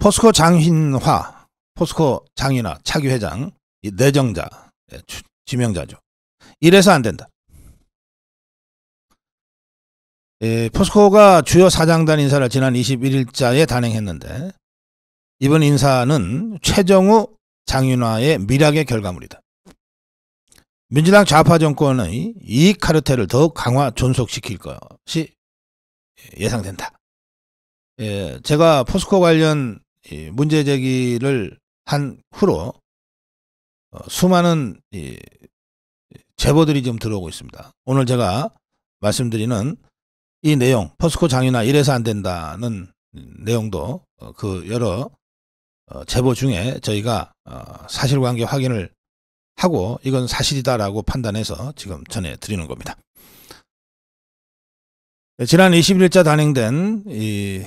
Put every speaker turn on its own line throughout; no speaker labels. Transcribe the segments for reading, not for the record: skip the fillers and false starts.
포스코 장흰화, 포스코 장인화 차기 회장, 이 내정자, 지명자죠. 이래서 안 된다. 포스코가 주요 사장단 인사를 지난 21일자에 단행했는데 이번 인사는 최정우 장인화의 미락의 결과물이다. 민주당 좌파 정권의 이익 카르텔을 더욱 강화 존속시킬 것이 예상된다. 제가 포스코 관련 문제 제기를 한 후로 수많은 제보들이 좀 들어오고 있습니다. 오늘 제가 말씀드리는 이 내용, 포스코 장인화 이래서 안 된다는 내용도 그 여러 제보 중에 저희가 사실관계 확인을 하고 이건 사실이다라고 판단해서 지금 전해드리는 겁니다. 지난 21일자 단행된 이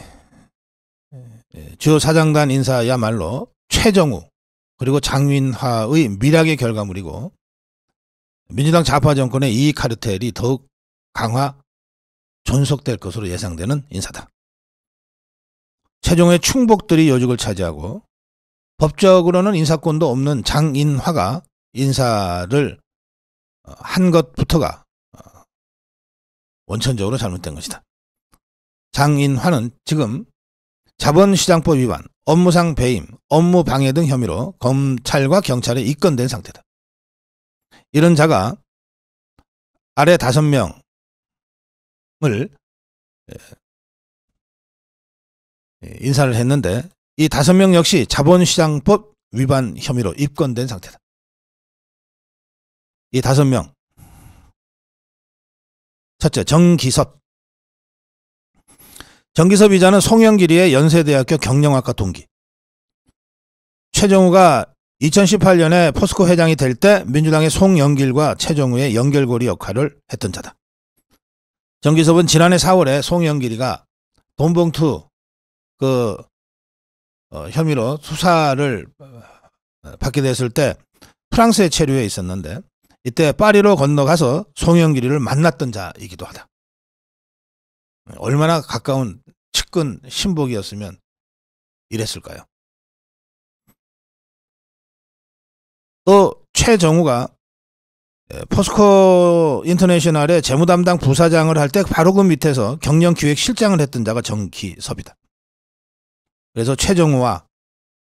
주요 사장단 인사야말로 최정우 그리고 장윈화의 미락의 결과물이고 민주당 좌파 정권의 이익 카르텔이 더욱 강화 존속될 것으로 예상되는 인사다. 최종의 충복들이 요직을 차지하고 법적으로는 인사권도 없는 장인화가 인사를 한 것부터가 원천적으로 잘못된 것이다. 장인화는 지금 자본시장법 위반, 업무상 배임, 업무방해 등 혐의로 검찰과 경찰에 입건된 상태다. 이런 자가 아래 5명을 인사를 했는데 이 5명 역시 자본시장법 위반 혐의로 입건된 상태다. 이 5명. 첫째, 정기섭. 정기섭 이자는 송영길이의 연세대학교 경영학과 동기. 최정우가 2018년에 포스코 회장이 될 때 민주당의 송영길과 최정우의 연결고리 역할을 했던 자다. 정기섭은 지난해 4월에 송영길이가 돈봉투 혐의로 수사를 받게 됐을 때 프랑스에 체류해 있었는데 이때 파리로 건너가서 송영길이를 만났던 자이기도 하다. 얼마나 가까운 측근 신복이었으면 이랬을까요? 또 최정우가 포스코 인터내셔널의 재무담당 부사장을 할 때 바로 그 밑에서 경영기획실장을 했던 자가 정기섭이다. 그래서 최정우와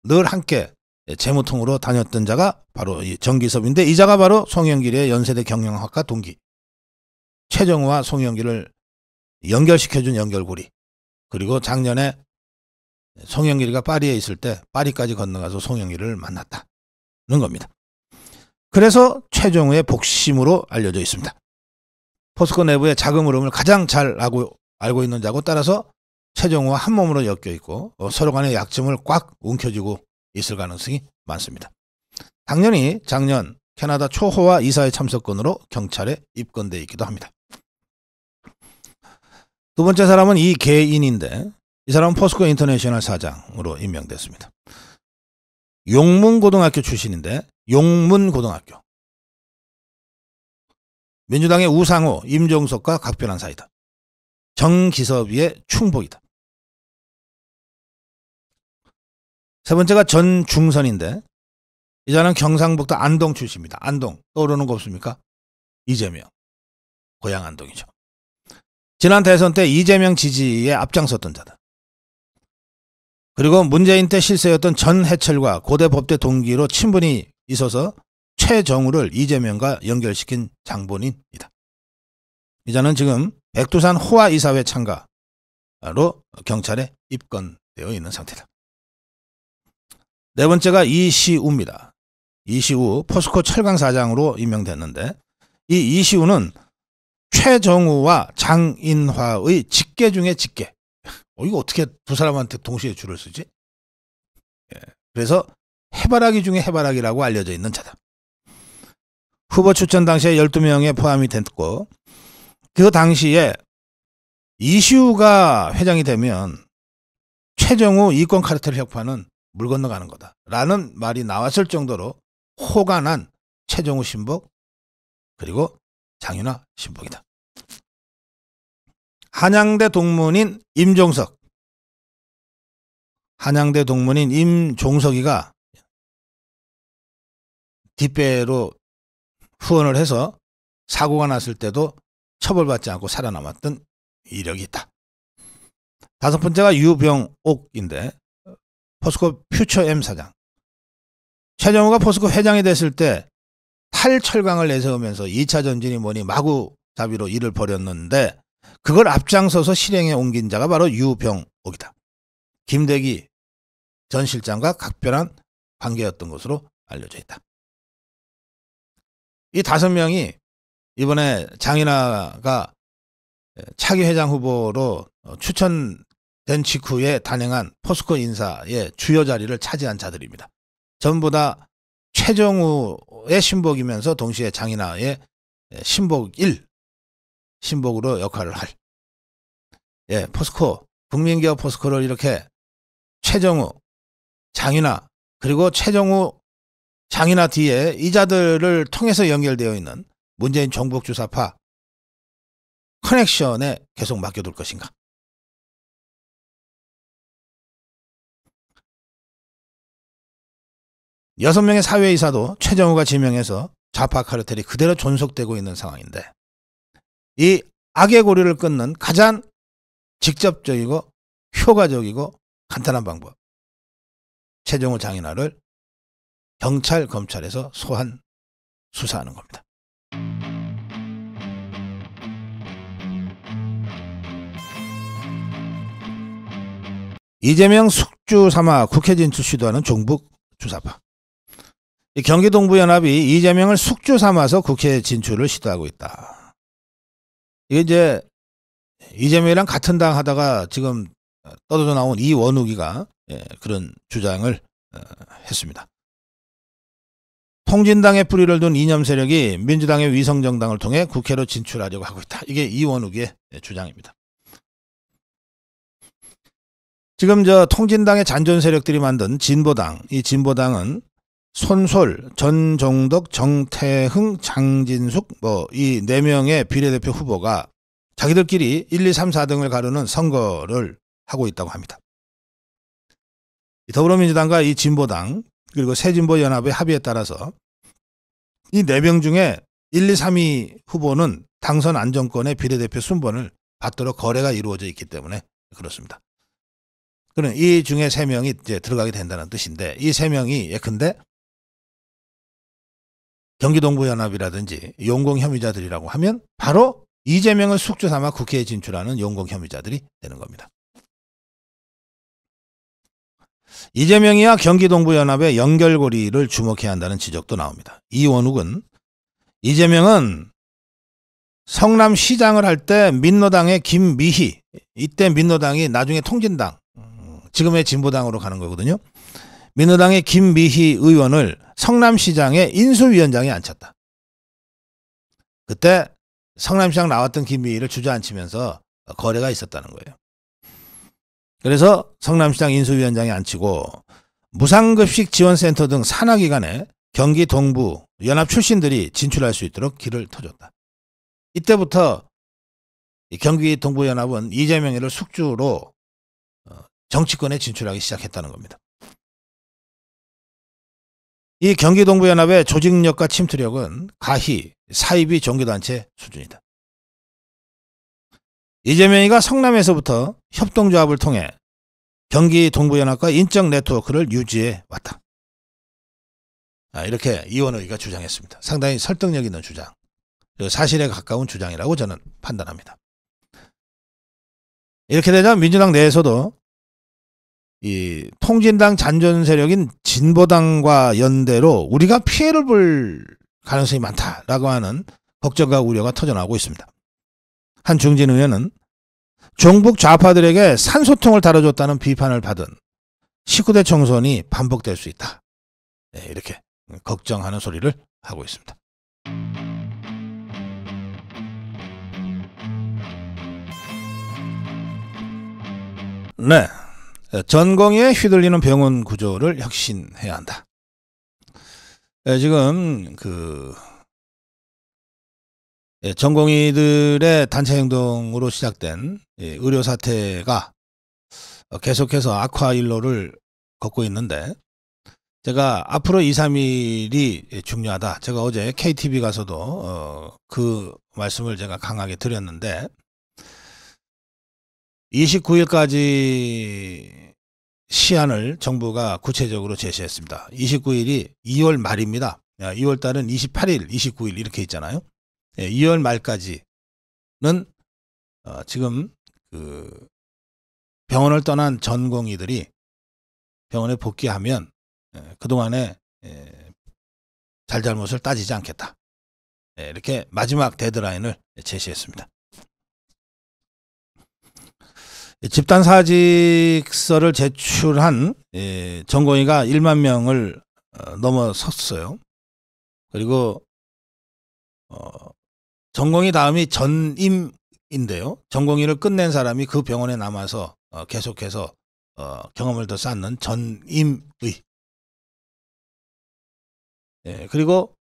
늘 함께 재무통으로 다녔던 자가 바로 이 정기섭인데 이 자가 바로 송영길의 연세대 경영학과 동기. 최정우와 송영길을 연결시켜준 연결고리. 그리고 작년에 송영길이가 파리에 있을 때 파리까지 건너가서 송영길을 만났다는 겁니다. 그래서 최정우의 복심으로 알려져 있습니다. 포스코 내부의 자금 흐름을 가장 잘 알고 있는 자고 따라서 최정우와 한 몸으로 엮여 있고 서로 간의 약점을 꽉 움켜쥐고 있을 가능성이 많습니다. 당연히 작년 캐나다 초호화 이사회 참석건으로 경찰에 입건돼 있기도 합니다. 두 번째 사람은 이계인인데 이 사람은 포스코 인터내셔널 사장으로 임명됐습니다. 용문고등학교 출신인데 용문고등학교. 민주당의 우상호, 임종석과 각별한 사이다. 정기섭의 충복이다. 세 번째가 전중선인데 이 자는 경상북도 안동 출신입니다. 안동 떠오르는 거 없습니까? 이재명. 고향 안동이죠. 지난 대선 때 이재명 지지에 앞장섰던 자다. 그리고 문재인 때 실세였던 전해철과 고대법대 동기로 친분이 있어서 최정우를 이재명과 연결시킨 장본인이다. 이 자는 지금 백두산 호화 이사회 참가로 경찰에 입건되어 있는 상태다. 네 번째가 이시우입니다. 이시우 포스코 철강사장으로 임명됐는데 이 이시우는 최정우와 장인화의 직계 중에 직계. 이거 어떻게 두 사람한테 동시에 줄을 쓰지? 그래서 해바라기 중에 해바라기라고 알려져 있는 자다. 후보 추천 당시에 12명에 포함이 됐고 그 당시에 이시우가 회장이 되면 최정우 이권 카르텔 혁파는 물 건너가는 거다 라는 말이 나왔을 정도로 호가 난 최정우 신복 그리고 장인화 신복이다. 한양대 동문인 임종석 한양대 동문인 임종석이가 뒷배로 후원을 해서 사고가 났을 때도 처벌받지 않고 살아남았던 이력이 있다. 다섯 번째가 유병옥인데 포스코 퓨처M 사장. 최정우가 포스코 회장이 됐을 때 탈철강을 내세우면서 2차 전진이 뭐니 마구잡이로 일을 벌였는데 그걸 앞장서서 실행에 옮긴 자가 바로 유병옥이다. 김대기 전 실장과 각별한 관계였던 것으로 알려져 있다. 이 5명이 이번에 장인아가 차기 회장 후보로 추천된 직후에 단행한 포스코 인사의 주요 자리를 차지한 자들입니다. 전부 다 최정우의 신복이면서 동시에 장인아의 신복 1, 신복으로 역할을 할. 포스코, 국민기업 포스코를 이렇게 최정우, 장인아, 그리고 최정우, 장인아 뒤에 이자들을 통해서 연결되어 있는 문재인 종북주사파 커넥션에 계속 맡겨둘 것인가. 여섯 명의 사회이사도 최정우가 지명해서 좌파 카르텔이 그대로 존속되고 있는 상황인데 이 악의 고리를 끊는 가장 직접적이고 효과적이고 간단한 방법. 최정우 장인아를 경찰, 검찰에서 소환, 수사하는 겁니다. 이재명 숙주 삼아 국회 진출 시도하는 종북 주사파. 경기동부연합이 이재명을 숙주 삼아서 국회 진출을 시도하고 있다. 이게 이제 이재명이랑 같은 당 하다가 지금 떠들어 나온 이원욱이가 그런 주장을 했습니다. 통진당의 뿌리를 둔 이념 세력이 민주당의 위성정당을 통해 국회로 진출하려고 하고 있다. 이게 이원욱의 주장입니다. 지금 통진당의 잔존 세력들이 만든 진보당, 이 진보당은 손솔, 전종덕, 정태흥, 장진숙 이 4명의 비례대표 후보가 자기들끼리 1, 2, 3, 4등을 가르는 선거를 하고 있다고 합니다. 더불어민주당과 이 진보당 그리고 새진보연합의 합의에 따라서 이 4명 중에 1, 2, 3위 후보는 당선 안정권의 비례대표 순번을 받도록 거래가 이루어져 있기 때문에 그렇습니다. 그럼 이 중에 3명이 이제 들어가게 된다는 뜻인데 이 3명이 예컨대 경기동부연합이라든지 용공 혐의자들이라고 하면 바로 이재명을 숙주 삼아 국회에 진출하는 용공 혐의자들이 되는 겁니다. 이재명이와 경기동부연합의 연결고리를 주목해야 한다는 지적도 나옵니다. 이원욱은 이재명은 성남시장을 할 때 민노당의 김미희, 이때 민노당이 나중에 통진당, 지금의 진보당으로 가는 거거든요. 민노당의 김미희 의원을 성남시장의 인수위원장에 앉혔다. 그때 성남시장 나왔던 김미희를 주저앉히면서 거래가 있었다는 거예요. 그래서 성남시장 인수위원장에 앉히고 무상급식 지원센터 등 산하기관에 경기 동부 연합 출신들이 진출할 수 있도록 길을 터줬다. 이때부터 경기 동부연합은 이재명이를 숙주로 정치권에 진출하기 시작했다는 겁니다. 이 경기 동부연합의 조직력과 침투력은 가히 사이비 종교단체 수준이다. 이재명이가 성남에서부터 협동조합을 통해 경기 동부연합과 인적 네트워크를 유지해 왔다. 이렇게 이원욱이가 주장했습니다. 상당히 설득력 있는 주장, 사실에 가까운 주장이라고 저는 판단합니다. 이렇게 되자 민주당 내에서도 이 통진당 잔존 세력인 진보당과 연대로 우리가 피해를 볼 가능성이 많다라고 하는 걱정과 우려가 터져나오고 있습니다. 한 중진 의원은 종북 좌파들에게 산소통을 다뤄줬다는 비판을 받은 19대 총선이 반복될 수 있다. 이렇게 걱정하는 소리를 하고 있습니다. 네. 전공의에 휘둘리는 병원 구조를 혁신해야 한다. 지금 전공의들의 단체 행동으로 시작된 의료 사태가 계속해서 악화 일로를 걷고 있는데, 제가 앞으로 2, 3일이 중요하다. 제가 어제 KTV 가서도 그 말씀을 제가 강하게 드렸는데, 29일까지 시한을 정부가 구체적으로 제시했습니다. 29일이 2월 말입니다. 2월 달은 28일, 29일 이렇게 있잖아요. 2월 말까지는 지금 그 병원을 떠난 전공의들이 병원에 복귀하면 그동안에 잘잘못을 따지지 않겠다. 이렇게 마지막 데드라인을 제시했습니다. 집단사직서를 제출한 전공의가 1만 명을 넘어섰어요. 그리고 전공의 다음이 전임인데요. 전공의를 끝낸 사람이 그 병원에 남아서 계속해서 경험을 더 쌓는 전임의. 그리고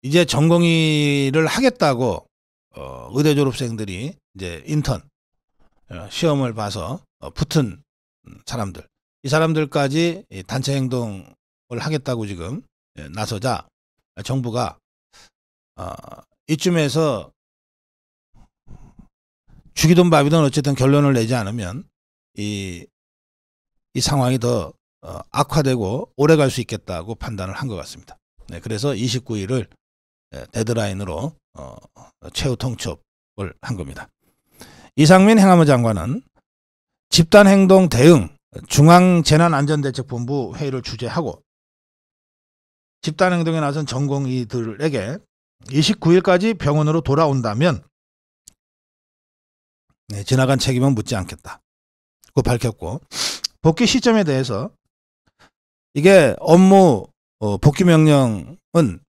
이제 전공의를 하겠다고 의대 졸업생들이 이제 인턴 시험을 봐서 붙은 사람들, 이 사람들까지 단체 행동을 하겠다고 지금 나서자 정부가 이쯤에서 죽이든 밥이든 어쨌든 결론을 내지 않으면 이 상황이 더 악화되고 오래 갈 수 있겠다고 판단을 한 것 같습니다. 그래서 29일을 데드라인으로 최후 통첩을 한 겁니다. 이상민 행안부 장관은 집단행동 대응 중앙재난안전대책본부 회의를 주재하고 집단행동에 나선 전공의들에게 29일까지 병원으로 돌아온다면 지나간 책임은 묻지 않겠다고 밝혔고, 복귀 시점에 대해서 이게 업무 복귀 명령은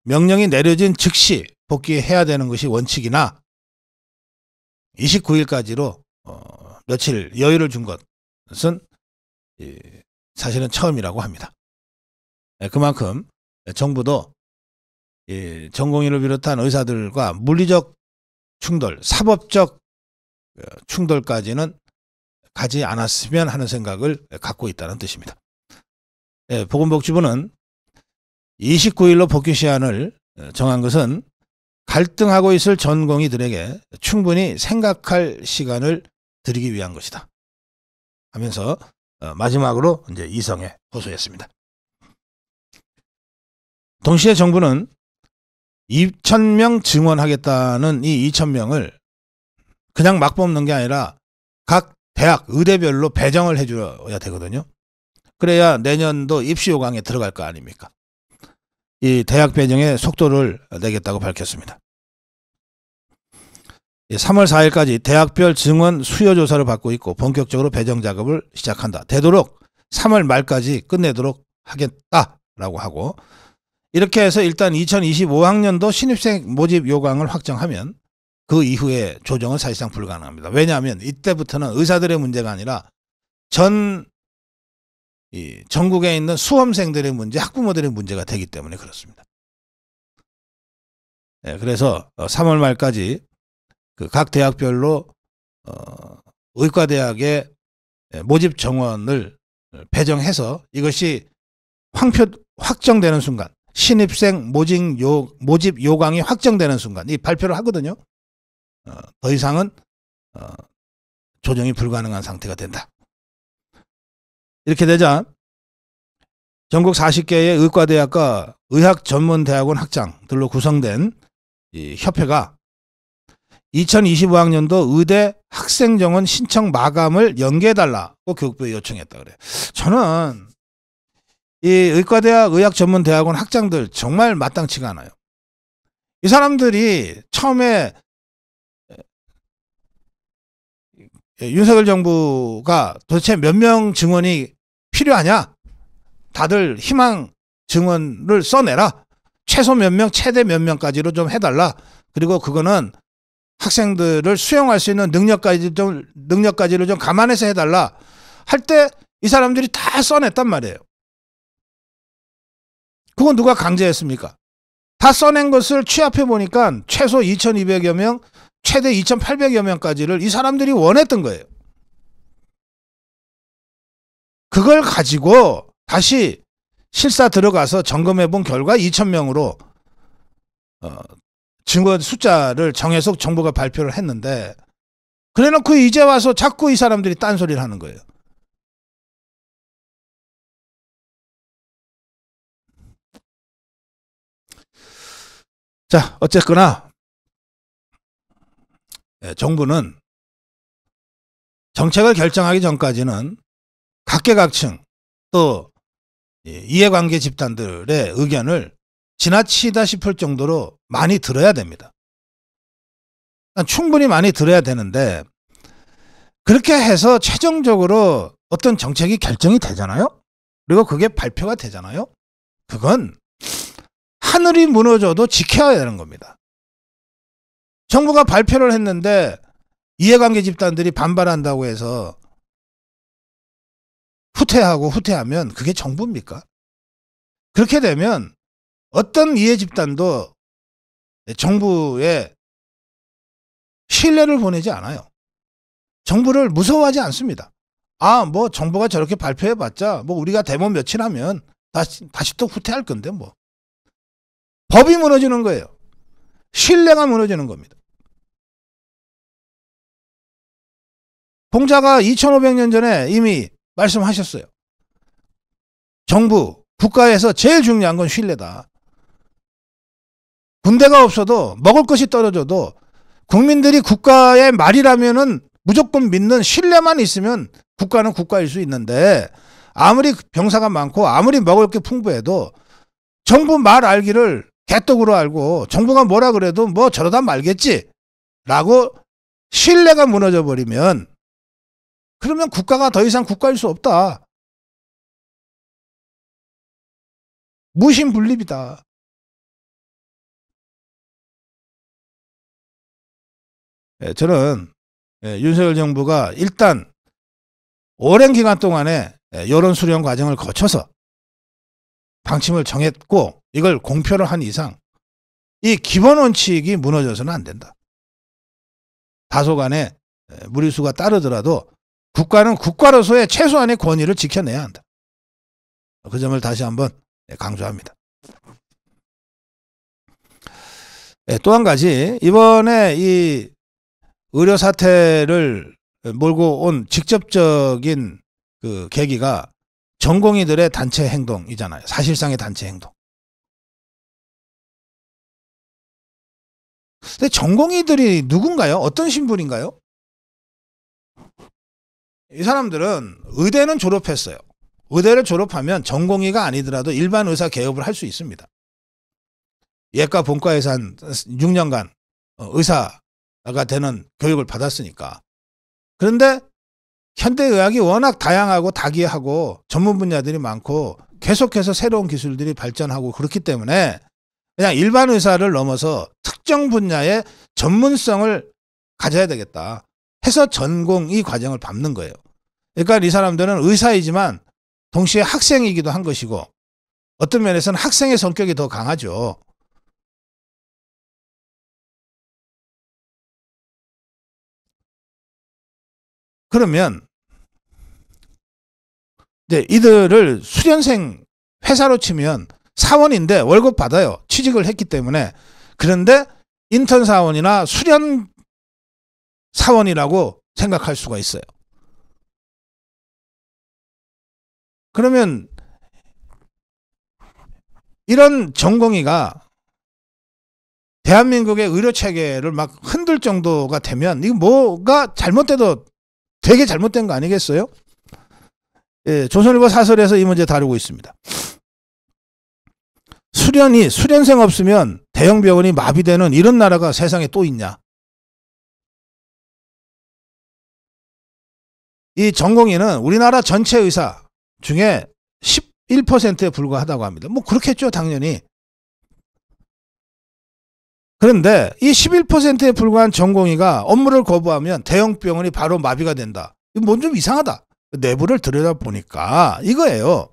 명령이 내려진 즉시 복귀해야 되는 것이 원칙이나 29일까지로 며칠 여유를 준 것은 사실은 처음이라고 합니다. 그만큼 정부도 전공의를 비롯한 의사들과 물리적 충돌, 사법적 충돌까지는 가지 않았으면 하는 생각을 갖고 있다는 뜻입니다. 보건복지부는 29일로 복귀 시한을 정한 것은 갈등하고 있을 전공의들에게 충분히 생각할 시간을 드리기 위한 것이다 하면서 마지막으로 이제 이성에 호소했습니다. 동시에 정부는 2,000명 증원하겠다는 이 2,000명을 그냥 막 뽑는 게 아니라 각 대학 의대별로 배정을 해줘야 되거든요. 그래야 내년도 입시 요강에 들어갈 거 아닙니까? 이 대학 배정에 속도를 내겠다고 밝혔습니다. 3월 4일까지 대학별 증원 수요 조사를 받고 있고 본격적으로 배정 작업을 시작한다. 되도록 3월 말까지 끝내도록 하겠다라고 하고, 이렇게 해서 일단 2025학년도 신입생 모집 요강을 확정하면 그 이후에 조정은 사실상 불가능합니다. 왜냐하면 이때부터는 의사들의 문제가 아니라 전국에 있는 수험생들의 문제, 학부모들의 문제가 되기 때문에 그렇습니다. 그래서 3월 말까지 그 각 대학별로 의과대학의 모집 정원을 배정해서 이것이 확정되는 순간, 신입생 모집 요강이 확정되는 순간 이 발표를 하거든요. 더 이상은 조정이 불가능한 상태가 된다. 이렇게 되자 전국 40개의 의과대학과 의학전문대학원 학장들로 구성된 이 협회가 2025학년도 의대 학생정원 신청 마감을 연기해달라고 교육부에 요청했다 그래요. 저는 이 의과대학 의학전문대학원 학장들 정말 마땅치가 않아요. 이 사람들이 처음에 윤석열 정부가 도대체 몇 명 증원이 필요하냐? 다들 희망 증원을 써내라. 최소 몇 명, 최대 몇 명까지로 좀 해달라. 그리고 그거는 학생들을 수용할 수 있는 능력까지를 좀 감안해서 해달라. 할 때 이 사람들이 다 써냈단 말이에요. 그건 누가 강제했습니까? 다 써낸 것을 취합해 보니까 최소 2,200여 명, 최대 2,800여 명까지를 이 사람들이 원했던 거예요. 그걸 가지고 다시 실사 들어가서 점검해 본 결과 2,000명으로 증거 숫자를 정해서 정부가 발표를 했는데, 그래놓고 이제 와서 자꾸 이 사람들이 딴소리를 하는 거예요. 자, 어쨌거나 정부는 정책을 결정하기 전까지는 각계각층 또 이해관계 집단들의 의견을 지나치다 싶을 정도로 많이 들어야 됩니다. 충분히 많이 들어야 되는데, 그렇게 해서 최종적으로 어떤 정책이 결정이 되잖아요. 그리고 그게 발표가 되잖아요. 그건 하늘이 무너져도 지켜야 되는 겁니다. 정부가 발표를 했는데 이해관계 집단들이 반발한다고 해서 후퇴하면 그게 정부입니까? 그렇게 되면 어떤 이해 집단도 정부에 신뢰를 보내지 않아요. 정부를 무서워하지 않습니다. 아, 뭐 정부가 저렇게 발표해봤자 뭐 우리가 데모 며칠 하면 다시 또 후퇴할 건데 뭐. 법이 무너지는 거예요. 신뢰가 무너지는 겁니다. 봉자가 2500년 전에 이미 말씀하셨어요. 정부, 국가에서 제일 중요한 건 신뢰다. 군대가 없어도 먹을 것이 떨어져도 국민들이 국가의 말이라면은 무조건 믿는 신뢰만 있으면 국가는 국가일 수 있는데, 아무리 병사가 많고 아무리 먹을 게 풍부해도 정부 말 알기를 개떡으로 알고 정부가 뭐라 그래도 뭐 저러다 말겠지 라고 신뢰가 무너져 버리면, 그러면 국가가 더 이상 국가일 수 없다. 무신분립이다. 저는 윤석열 정부가 일단 오랜 기간 동안에 여론 수렴 과정을 거쳐서 방침을 정했고 이걸 공표를 한 이상 이 기본 원칙이 무너져서는 안 된다. 다소간의 무리수가 따르더라도 국가는 국가로서의 최소한의 권위를 지켜내야 한다. 그 점을 다시 한번 강조합니다. 또 한 가지, 이번에 이 의료 사태를 몰고 온 직접적인 그 계기가 전공의들의 단체 행동이잖아요. 사실상의 단체 행동. 근데 전공의들이 누군가요? 어떤 신분인가요? 이 사람들은 의대는 졸업했어요. 의대를 졸업하면 전공의가 아니더라도 일반 의사 개업을 할 수 있습니다. 예과 본과에서 한 6년간 의사가 되는 교육을 받았으니까. 그런데 현대의학이 워낙 다양하고 다기하고 전문 분야들이 많고 계속해서 새로운 기술들이 발전하고 그렇기 때문에 그냥 일반 의사를 넘어서 특정 분야의 전문성을 가져야 되겠다 해서 전공의 과정을 밟는 거예요. 그러니까 이 사람들은 의사이지만 동시에 학생이기도 한 것이고, 어떤 면에서는 학생의 성격이 더 강하죠. 그러면 이제 이들을 수련생, 회사로 치면 사원인데 월급 받아요. 취직을 했기 때문에. 그런데 인턴 사원이나 수련 사원이라고 생각할 수가 있어요. 그러면 이런 전공의가 대한민국의 의료체계를 막 흔들 정도가 되면 이거 뭐가 잘못돼도 되게 잘못된 거 아니겠어요? 예, 조선일보 사설에서 이 문제 다루고 있습니다. 수련생 없으면 대형 병원이 마비되는 이런 나라가 세상에 또 있냐? 이 전공의는 우리나라 전체 의사 중에 11%에 불과하다고 합니다. 뭐 그렇겠죠, 당연히. 그런데 이 11%에 불과한 전공의가 업무를 거부하면 대형 병원이 바로 마비가 된다. 이건 뭔 좀 이상하다. 내부를 들여다보니까 이거예요.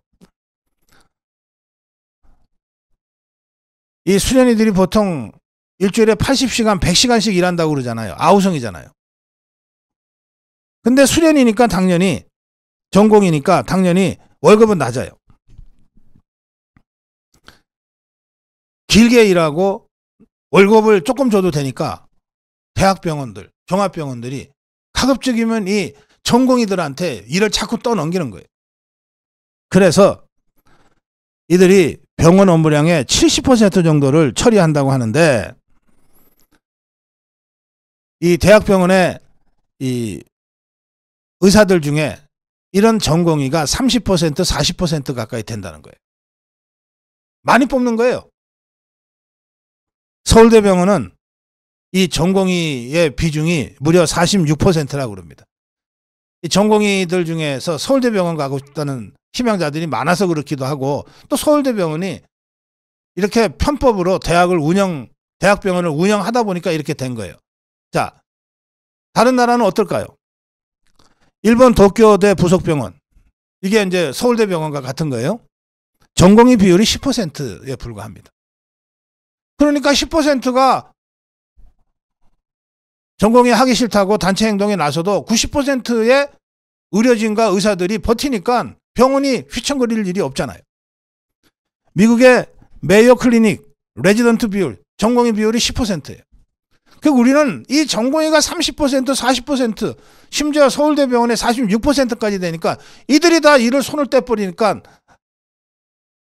이 수련이들이 보통 일주일에 80시간, 100시간씩 일한다고 그러잖아요. 아우성이잖아요. 근데 수련이니까 당연히 전공이니까 당연히 월급은 낮아요. 길게 일하고 월급을 조금 줘도 되니까 대학병원들, 종합병원들이 가급적이면 이 전공의들한테 일을 자꾸 떠넘기는 거예요. 그래서 이들이 병원 업무량의 70% 정도를 처리한다고 하는데, 이 대학병원의 이 의사들 중에 이런 전공의가 30%, 40% 가까이 된다는 거예요. 많이 뽑는 거예요. 서울대병원은 이 전공의의 비중이 무려 46%라고 그럽니다. 이 전공의들 중에서 서울대병원 가고 싶다는 희망자들이 많아서 그렇기도 하고, 또 서울대병원이 이렇게 편법으로 대학병원을 운영하다 보니까 이렇게 된 거예요. 자, 다른 나라는 어떨까요? 일본 도쿄대 부속병원, 이게 이제 서울대병원과 같은 거예요. 전공의 비율이 10%에 불과합니다. 그러니까 10%가 전공의 하기 싫다고 단체 행동에 나서도 90%의 의료진과 의사들이 버티니까 병원이 휘청거릴 일이 없잖아요. 미국의 메이오 클리닉 레지던트 비율, 전공의 비율이 10%예요. 그러니까 우리는 이 전공의가 30%, 40%, 심지어 서울대병원의 46%까지 되니까 이들이 다 일을 손을 떼버리니까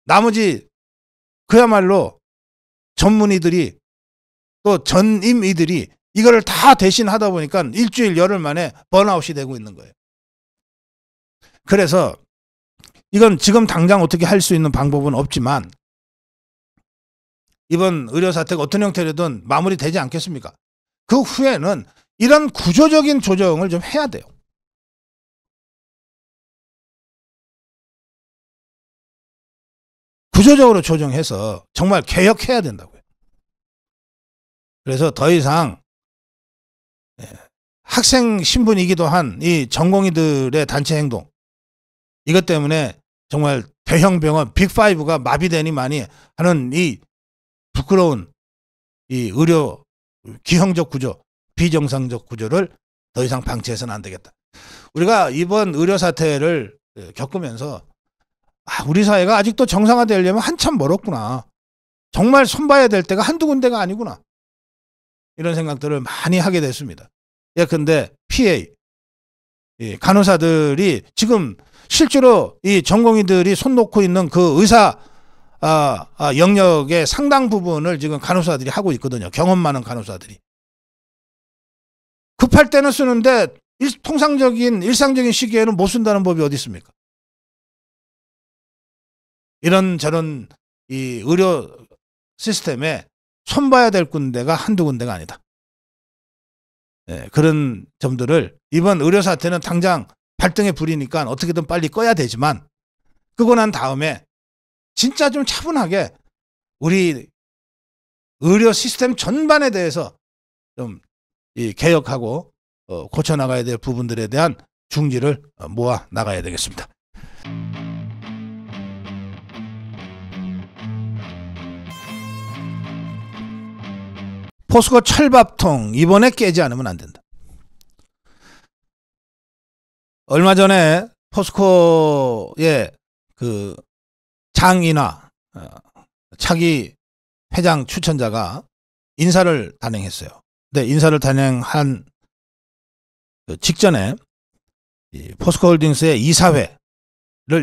나머지 그야말로 전문의들이, 또 전임의들이 이거를 다 대신 하다 보니까 일주일 열흘 만에 번아웃이 되고 있는 거예요. 그래서 이건 지금 당장 어떻게 할 수 있는 방법은 없지만, 이번 의료 사태가 어떤 형태로든 마무리되지 않겠습니까? 그 후에는 이런 구조적인 조정을 좀 해야 돼요. 구조적으로 조정해서 정말 개혁해야 된다고요. 그래서 더 이상 학생 신분이기도 한 이 전공의들의 단체 행동, 이것 때문에 정말 대형 병원 빅5가 마비되니 많이 하는 이 부끄러운 이 의료 기형적 구조, 비정상적 구조를 더 이상 방치해서는 안 되겠다. 우리가 이번 의료 사태를 겪으면서 우리 사회가 아직도 정상화되려면 한참 멀었구나. 정말 손봐야 될 때가 한두 군데가 아니구나. 이런 생각들을 많이 하게 됐습니다. 예컨대 PA, 간호사들이 지금 실제로 이 전공의들이 손 놓고 있는 그 의사 영역의 상당 부분을 지금 간호사들이 하고 있거든요. 경험 많은 간호사들이. 급할 때는 쓰는데 통상적인 일상적인 시기에는 못 쓴다는 법이 어디 있습니까? 이런저런 이 의료 시스템에 손봐야 될 군데가 한두 군데가 아니다. 그런 점들을 이번 의료 사태는 당장 발등에 불이니까 어떻게든 빨리 꺼야 되지만, 끄고 난 다음에 진짜 좀 차분하게 우리 의료 시스템 전반에 대해서 좀 개혁하고 고쳐나가야 될 부분들에 대한 중지를 모아 나가야 되겠습니다. 포스코 철밥통 이번에 깨지 않으면 안 된다. 얼마 전에 포스코의 그 장인하 차기 회장 추천자가 인사를 단행했어요. 근데 인사를 단행한 그 직전에 포스코홀딩스의 이사회를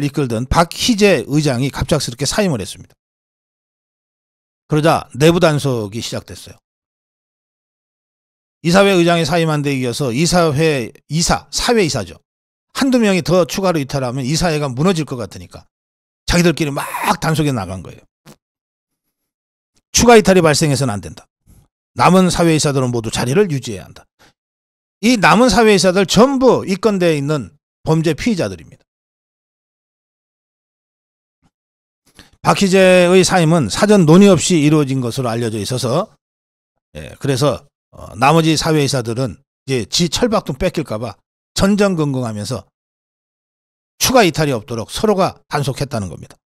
이끌던 박희재 의장이 갑작스럽게 사임을 했습니다. 그러자 내부 단속이 시작됐어요. 이사회 의장이 사임한 데 이어서 사회이사죠. 한두 명이 더 추가로 이탈하면 이사회가 무너질 것 같으니까 자기들끼리 막 단속에 나간 거예요. 추가 이탈이 발생해서는 안 된다. 남은 사회이사들은 모두 자리를 유지해야 한다. 이 남은 사회이사들 전부 입건되어 있는 범죄 피의자들입니다. 박희재의 사임은 사전 논의 없이 이루어진 것으로 알려져 있어서, 그래서 나머지 사회이사들은 이제 지 철밥통 뺏길까봐 전전긍긍하면서 추가 이탈이 없도록 서로가 단속했다는 겁니다.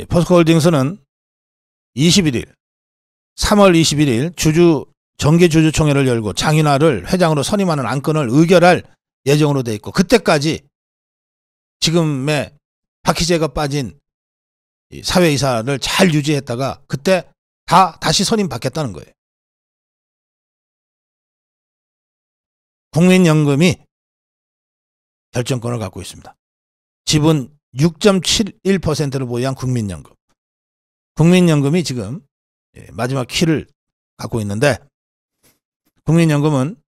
포스코홀딩스는 3월 21일 주주 정기주주총회를 열고 장윤화를 회장으로 선임하는 안건을 의결할 예정으로 돼 있고, 그때까지 지금의 박희재가 빠진 사회이사를 잘 유지했다가 그때 다시 선임 받겠다는 거예요. 국민연금이 결정권을 갖고 있습니다. 지분 6.71%를 보유한 국민연금. 국민연금이 지금 마지막 키를 갖고 있는데, 국민연금은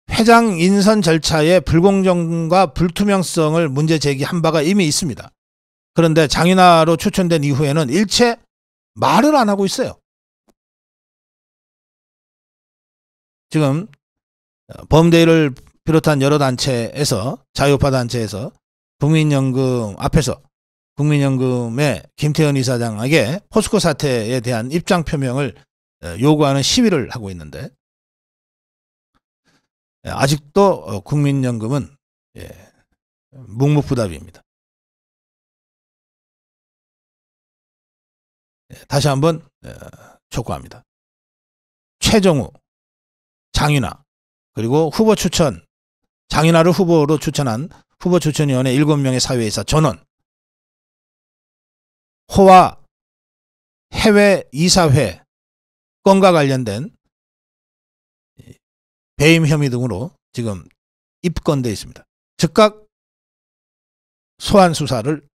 회장 인선 절차의 불공정과 불투명성을 문제 제기한 바가 이미 있습니다. 그런데 장윤화로 추천된 이후에는 일체 말을 안 하고 있어요. 지금 범대를 비롯한 여러 단체에서, 자유파 단체에서 국민연금 앞에서 국민연금의 김태현 이사장에게 포스코 사태에 대한 입장 표명을 요구하는 시위를 하고 있는데, 아직도 국민연금은 묵묵부답입니다. 다시 한번 촉구합니다. 최정우, 장윤화, 그리고 후보 추천, 장윤화를 후보로 추천한 후보추천위원회 7명의 사회이사 전원, 호화 해외 이사회 건과 관련된 배임 혐의 등으로 지금 입건되어 있습니다. 즉각 소환 수사를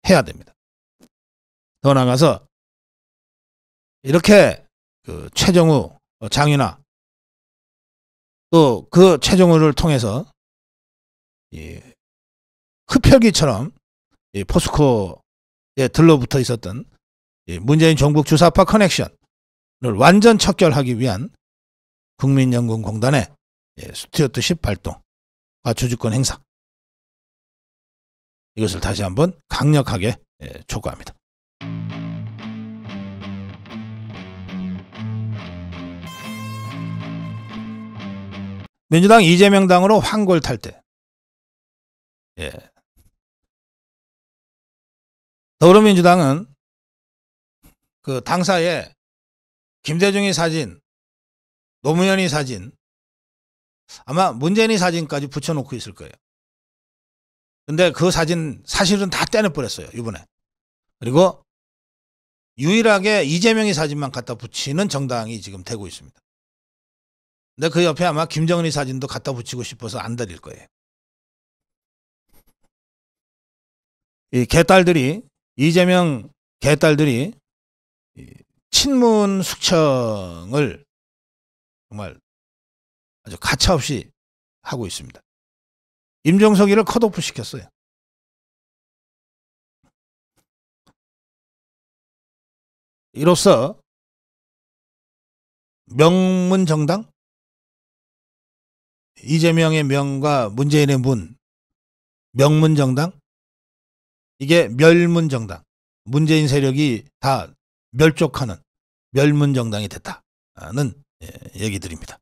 해야 됩니다. 더 나아가서 이렇게 그 최정우, 장윤화, 또 그 최정우를 통해서 흡혈귀처럼 포스코에 들러붙어 있었던 문재인 종북 주사파 커넥션을 완전 척결하기 위한 국민연금공단의 스튜어트십 발동과 주주권 행사, 이것을 다시 한번 강력하게 촉구합니다. 민주당 이재명 당으로 황골탈퇴. 더불어민주당은 그 당사에 김대중의 사진, 노무현의 사진, 아마 문재인의 사진까지 붙여놓고 있을 거예요. 근데 그 사진 사실은 다 떼내버렸어요, 이번에. 그리고 유일하게 이재명의 사진만 갖다 붙이는 정당이 지금 되고 있습니다. 근데 그 옆에 아마 김정은의 사진도 갖다 붙이고 싶어서 안 드릴 거예요. 이 개딸들이, 이재명 개딸들이 친문 숙청을 정말 아주 가차없이 하고 있습니다. 임종석이를 컷오프 시켰어요. 이로써 명문정당, 이재명의 명과 문재인의 문, 명문정당, 이게 멸문정당, 문재인 세력이 다 멸족하는 멸문정당이 됐다는 얘기들입니다.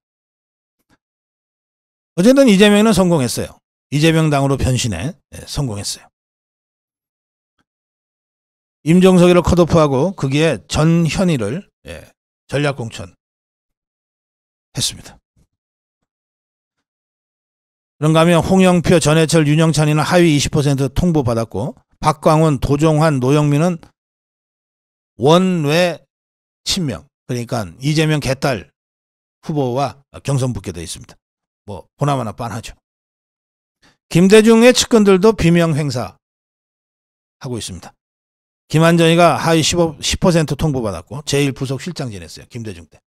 어쨌든 이재명은 성공했어요. 이재명 당으로 변신에 성공했어요. 임종석이를 컷오프하고 거기에 전현희를 전략공천 했습니다. 그런가 하면 홍영표, 전해철, 윤영찬이는 하위 20% 통보받았고, 박광훈, 도종환, 노영민은 원외 친명, 그러니까 이재명 개딸 후보와 경선 붙게 되어 있습니다. 뭐 보나마나 빤하죠. 김대중의 측근들도 비명 행사하고 있습니다. 김한전이가 하위 10% 통보받았고 제1부속 실장 지냈어요, 김대중 때.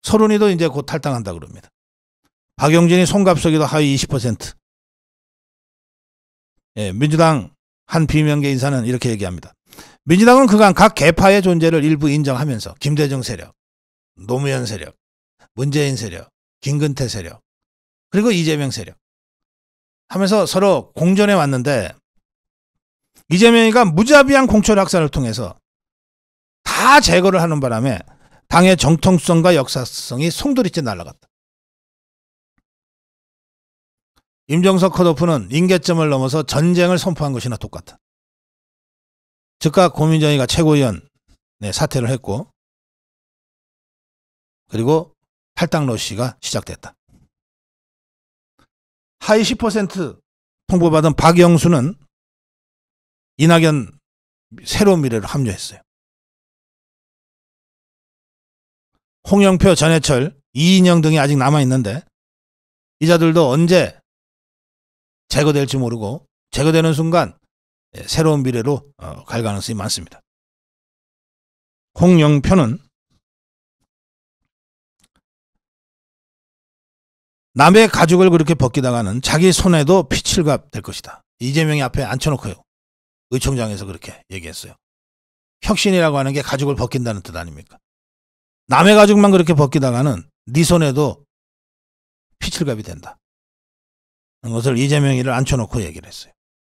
서른이도 이제 곧 탈당한다 그럽니다. 박용진이 송갑석이도 하위 20%. 민주당 한 비명계 인사는 이렇게 얘기합니다. 민주당은 그간 각 계파의 존재를 일부 인정하면서 김대중 세력, 노무현 세력, 문재인 세력, 김근태 세력, 그리고 이재명 세력 하면서 서로 공존해 왔는데, 이재명이가 무자비한 공천 확산을 통해서 다 제거를 하는 바람에 당의 정통성과 역사성이 송두리째 날아갔다. 임종석 컷오프는 임계점을 넘어서 전쟁을 선포한 것이나 똑같다. 즉각 고민정의가 최고위원 사퇴를 했고, 그리고 탈당 러시가 시작됐다. 하위 10% 통보받은 박영수는 이낙연 새로운 미래로 합류했어요. 홍영표, 전해철, 이인영 등이 아직 남아있는데 이 자들도 언제 제거될지 모르고 제거되는 순간 새로운 미래로 갈 가능성이 많습니다. 홍영표는 남의 가죽을 그렇게 벗기다가는 자기 손에도 피칠갑 될 것이다. 이재명이 앞에 앉혀놓고요. 의총장에서 그렇게 얘기했어요. 혁신이라고 하는 게 가죽을 벗긴다는 뜻 아닙니까? 남의 가죽만 그렇게 벗기다가는 네 손에도 피칠갑이 된다. 그것을 이재명이를 앉혀놓고 얘기를 했어요.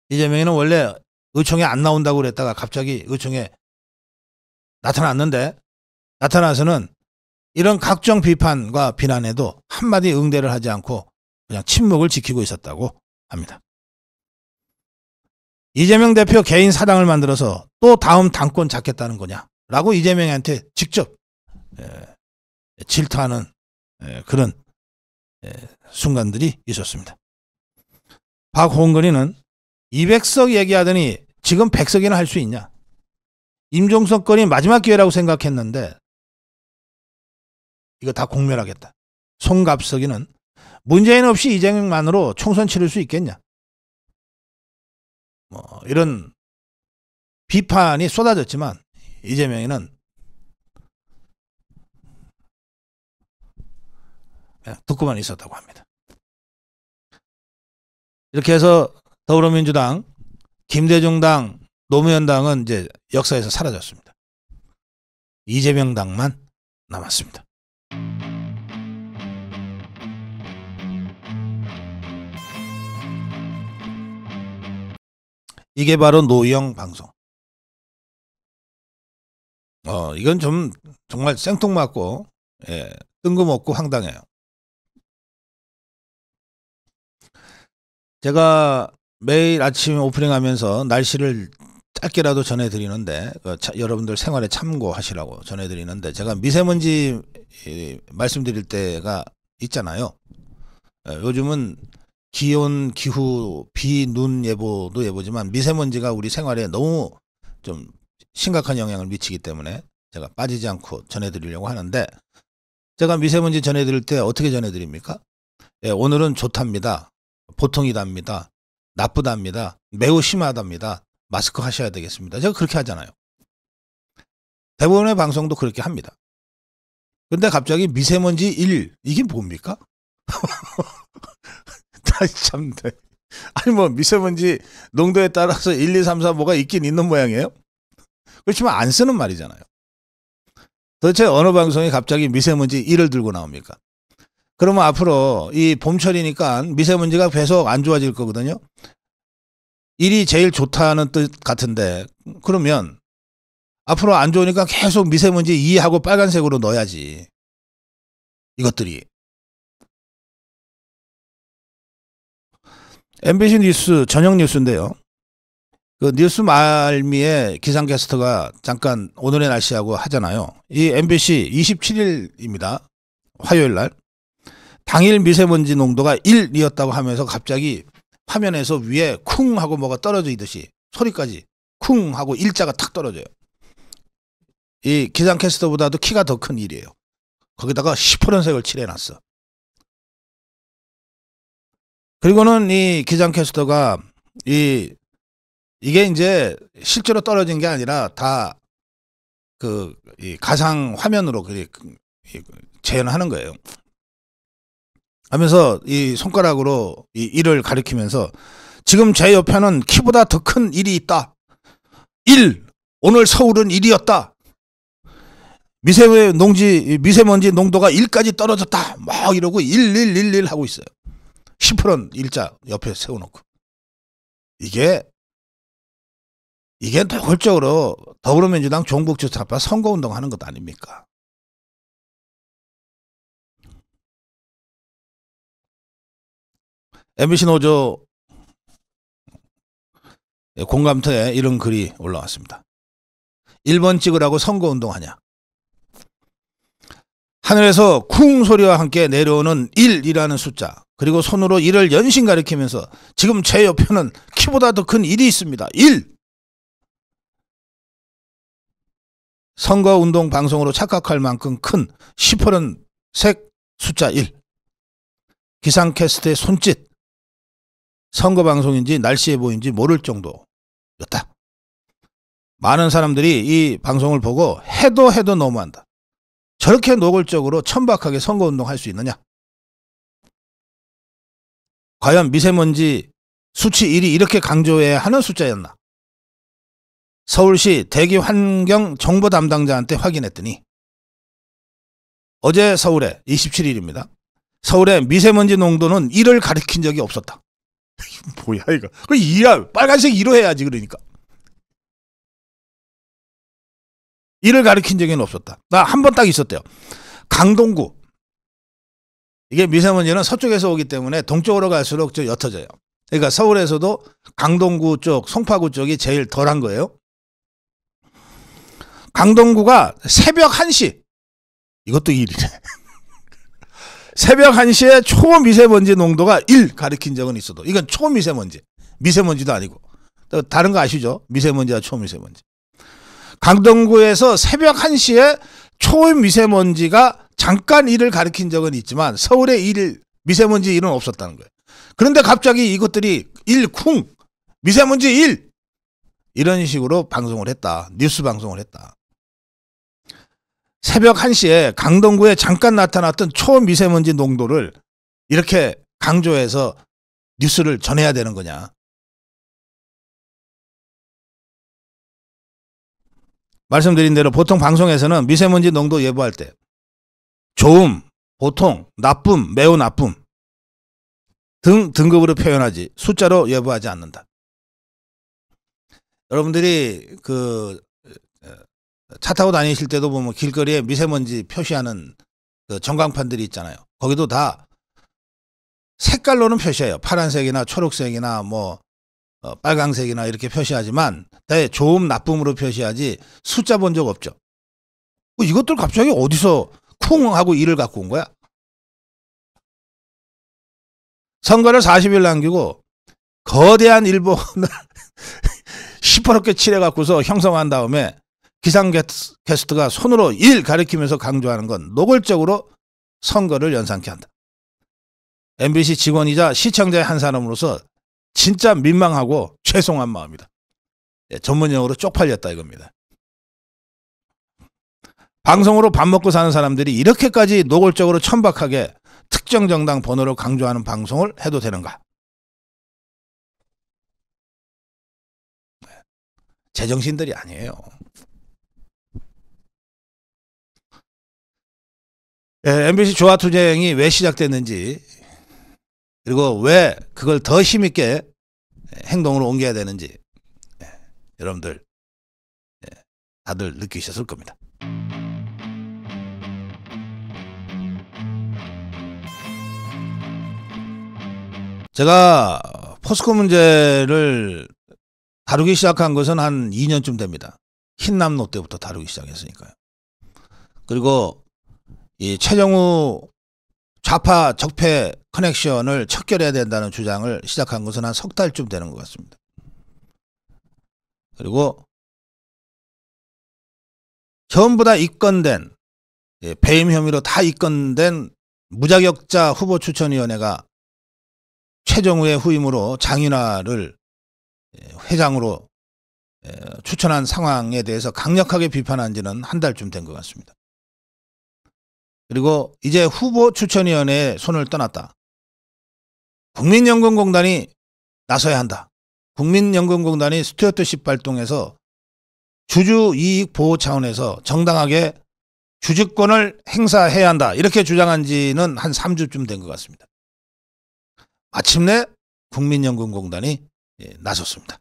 이재명이는 원래 의총에 안 나온다고 그랬다가 갑자기 의총에 나타났는데 나타나서는 이런 각종 비판과 비난에도 한마디 응대를 하지 않고 그냥 침묵을 지키고 있었다고 합니다. 이재명 대표 개인 사당을 만들어서 또 다음 당권 잡겠다는 거냐라고 이재명한테 직접 질타하는 그런 순간들이 있었습니다. 박홍근이는 200석 얘기하더니 지금 100석이나 할 수 있냐. 임종석 건이 마지막 기회라고 생각했는데 이거 다 공멸하겠다. 송갑석이는 문재인 없이 이재명만으로 총선 치를 수 있겠냐. 이런 비판이 쏟아졌지만 이재명이는 그냥 듣고만 있었다고 합니다. 이렇게 해서 더불어민주당, 김대중당, 노무현당은 이제 역사에서 사라졌습니다. 이재명 당만 남았습니다. 이게 바로 노영 방송. 이건 좀 정말 생뚱맞고 뜬금없고 황당해요. 제가 매일 아침 오프닝하면서 날씨를 짧게라도 전해드리는데 여러분들 생활에 참고하시라고 전해드리는데 제가 미세먼지 말씀드릴 때가 있잖아요. 요즘은 기온, 기후, 비, 눈 예보도 예보지만 미세먼지가 우리 생활에 너무 좀 심각한 영향을 미치기 때문에 제가 빠지지 않고 전해드리려고 하는데 제가 미세먼지 전해드릴 때 어떻게 전해드립니까? 오늘은 좋답니다. 보통이답니다. 나쁘답니다. 매우 심하답니다. 마스크 하셔야 되겠습니다. 제가 그렇게 하잖아요. 대부분의 방송도 그렇게 합니다. 근데 갑자기 미세먼지 1 이게 뭡니까? 참, 아니 뭐 미세먼지 농도에 따라서 1, 2, 3, 4 뭐가 있긴 있는 모양이에요. 그렇지만 안 쓰는 말이잖아요. 도대체 어느 방송이 갑자기 미세먼지 1을 들고 나옵니까? 그러면 앞으로 이 봄철이니까 미세먼지가 계속 안 좋아질 거거든요. 1이 제일 좋다는 뜻 같은데 그러면 앞으로 안 좋으니까 계속 미세먼지 2하고 빨간색으로 넣어야지. 이것들이. MBC 뉴스 저녁 뉴스인데요. 그 뉴스 말미에 기상캐스터가 잠깐 오늘의 날씨하고 하잖아요. 이 MBC 27일입니다. 화요일 날. 당일 미세먼지 농도가 1이었다고 하면서 갑자기 화면에서 위에 쿵 하고 뭐가 떨어지듯이 소리까지 쿵 하고 일자가 탁 떨어져요. 이 기상캐스터보다도 키가 더 큰 일이에요. 거기다가 시퍼런색을 칠해놨어. 그리고는 이 기상캐스터가 이게 이제 실제로 떨어진 게 아니라 다 이 가상 화면으로 재현하는 거예요. 하면서 이 손가락으로 이 1을 가리키면서 지금 제 옆에는 키보다 더 큰 1이 있다. 1. 오늘 서울은 1이었다. 미세먼지 농도가 1까지 떨어졌다. 막 이러고 1111 하고 있어요. 10% 일자 옆에 세워놓고. 이게 노골적으로 더불어민주당 종북주 타파 선거운동하는 것 아닙니까? MBC 노조 공감터에 이런 글이 올라왔습니다. 1번 찍으라고 선거운동하냐. 하늘에서 쿵 소리와 함께 내려오는 1이라는 숫자, 그리고 손으로 1을 연신 가리키면서 지금 제 옆에는 키보다 더 큰 1이 있습니다. 1! 선거운동 방송으로 착각할 만큼 큰 시퍼런 색 숫자 1. 기상캐스트의 손짓. 선거방송인지 날씨에 보인지 모를 정도였다. 많은 사람들이 이 방송을 보고 해도 너무한다. 저렇게 노골적으로 천박하게 선거운동 할 수 있느냐? 과연 미세먼지 수치 1이 이렇게 강조해야 하는 숫자였나? 서울시 대기환경 정보 담당자한테 확인했더니 어제 서울에 27일입니다. 서울의 미세먼지 농도는 1을 가리킨 적이 없었다. 뭐야 이거? 그 2야 빨간색 2로 해야지. 그러니까 1을 가리킨 적은 없었다. 나 한 번 딱 있었대요. 강동구. 이게 미세먼지는 서쪽에서 오기 때문에 동쪽으로 갈수록 좀 옅어져요. 그러니까 서울에서도 강동구 쪽, 송파구 쪽이 제일 덜한 거예요. 강동구가 새벽 1시, 이것도 1이네. 새벽 1시에 초미세먼지 농도가 1 가리킨 적은 있어도, 이건 초미세먼지, 미세먼지도 아니고. 다른 거 아시죠? 미세먼지와 초미세먼지. 강동구에서 새벽 1시에 초미세먼지가 잠깐 1을 가리킨 적은 있지만 서울에 1 미세먼지 1은 없었다는 거예요. 그런데 갑자기 이것들이 1 쿵 미세먼지 1 이런 식으로 방송을 했다. 뉴스 방송을 했다. 새벽 1시에 강동구에 잠깐 나타났던 초미세먼지 농도를 이렇게 강조해서 뉴스를 전해야 되는 거냐. 말씀드린 대로 보통 방송에서는 미세먼지 농도 예보할 때 좋음, 보통, 나쁨, 매우 나쁨 등 등급으로 표현하지 숫자로 예보하지 않는다. 여러분들이 차 타고 다니실 때도 보면 길거리에 미세먼지 표시하는 그 전광판들이 있잖아요. 거기도 다 색깔로는 표시해요. 파란색이나 초록색이나 뭐 빨강색이나 이렇게 표시하지만 좋음, 나쁨으로 표시하지 숫자 본 적 없죠. 이것들 갑자기 어디서 쿵 하고 1을 갖고 온 거야? 선거를 40일 남기고 거대한 일본을 시퍼렇게 칠해갖고서 형성한 다음에 기상캐스트가 손으로 1 가리키면서 강조하는 건 노골적으로 선거를 연상케 한다. MBC 직원이자 시청자의 한 사람으로서 진짜 민망하고 죄송한 마음이다. 전문용어로 쪽팔렸다 이겁니다. 방송으로 밥 먹고 사는 사람들이 이렇게까지 노골적으로 천박하게 특정 정당 번호를 강조하는 방송을 해도 되는가? 제정신들이 아니에요. MBC 조화투쟁이 왜 시작됐는지, 그리고 왜 그걸 더 힘있게 행동으로 옮겨야 되는지 여러분들 다들 느끼셨을 겁니다. 제가 포스코 문제를 다루기 시작한 것은 한 2년쯤 됩니다. 흰남노 때부터 다루기 시작했으니까요. 그리고 이 최정우 좌파 적폐 커넥션을 척결해야 된다는 주장을 시작한 것은 한 석 달쯤 되는 것 같습니다. 그리고 전부 다 입건된, 배임 혐의로 다 입건된 무자격자 후보 추천위원회가 최정우의 후임으로 장윤아를 회장으로 추천한 상황에 대해서 강력하게 비판한 지는 한 달쯤 된 것 같습니다. 그리고 이제 후보 추천위원회의 손을 떠났다. 국민연금공단이 나서야 한다. 국민연금공단이 스튜어트십 발동해서 주주이익 보호 차원에서 정당하게 주주권을 행사해야 한다. 이렇게 주장한 지는 한 3주쯤 된 것 같습니다. 마침내 국민연금공단이 나섰습니다.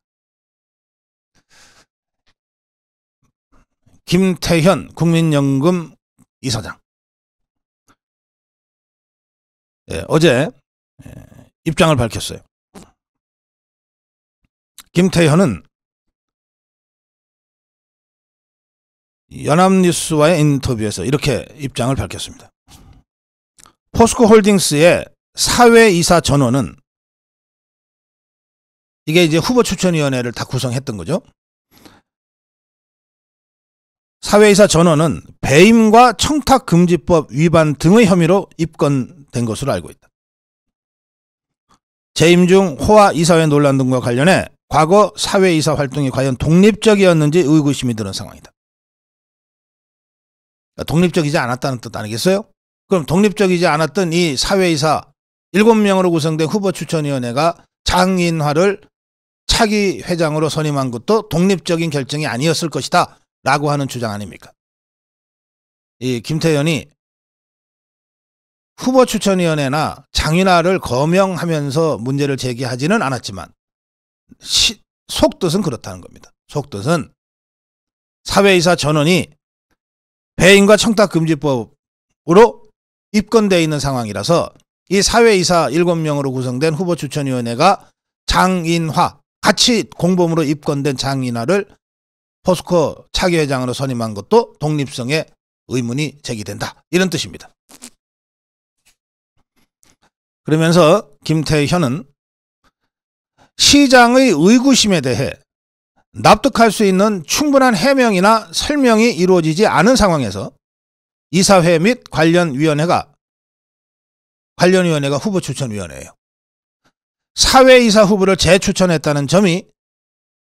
김태현 국민연금 이사장. 어제 입장을 밝혔어요. 김태현은 연합뉴스와의 인터뷰에서 이렇게 입장을 밝혔습니다. 포스코홀딩스의 사회이사 전원은 이게 이제 후보추천위원회를 다 구성했던 거죠. 사회이사 전원은 배임과 청탁금지법 위반 등의 혐의로 입건된 것으로 알고 있다. 재임 중 호화 이사회 논란 등과 관련해 과거 사회이사 활동이 과연 독립적이었는지 의구심이 드는 상황이다. 독립적이지 않았다는 뜻 아니겠어요? 그럼 독립적이지 않았던 이 사회이사 7명으로 구성된 후보추천위원회가 장인화를 차기 회장으로 선임한 것도 독립적인 결정이 아니었을 것이다 라고 하는 주장 아닙니까? 이 김태현이 후보추천위원회나 장인화를 거명하면서 문제를 제기하지는 않았지만 속뜻은 그렇다는 겁니다. 속뜻은 사회이사 전원이 배임과 청탁금지법으로 입건되어 있는 상황이라서 이 사회이사 7명으로 구성된 후보추천위원회가 장인화, 같이 공범으로 입건된 장인화를 포스코 차기 회장으로 선임한 것도 독립성에 의문이 제기된다. 이런 뜻입니다. 그러면서 김태현은 시장의 의구심에 대해 납득할 수 있는 충분한 해명이나 설명이 이루어지지 않은 상황에서 이사회 및 관련 위원회가 후보추천위원회예요. 사회이사 후보를 재추천했다는 점이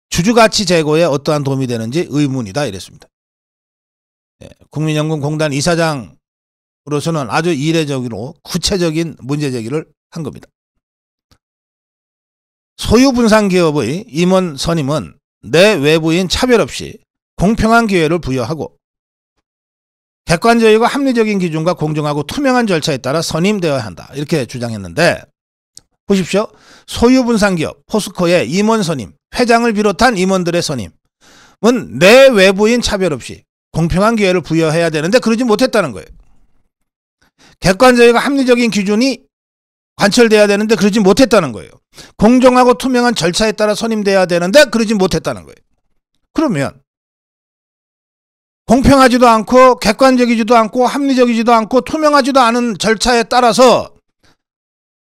주주가치 제고에 어떠한 도움이 되는지 의문이다 이랬습니다. 국민연금공단 이사장으로서는 아주 이례적으로 구체적인 문제 제기를 한 겁니다. 소유분산기업의 임원 선임은 내 외부인 차별 없이 공평한 기회를 부여하고 객관적이고 합리적인 기준과 공정하고 투명한 절차에 따라 선임되어야 한다. 이렇게 주장했는데 보십시오. 소유분산기업 포스코의 임원 선임, 회장을 비롯한 임원들의 선임은 내 외부인 차별 없이 공평한 기회를 부여해야 되는데 그러지 못했다는 거예요. 객관적이고 합리적인 기준이 관철돼야 되는데 그러지 못했다는 거예요. 공정하고 투명한 절차에 따라 선임돼야 되는데 그러지 못했다는 거예요. 그러면 공평하지도 않고 객관적이지도 않고 합리적이지도 않고 투명하지도 않은 절차에 따라서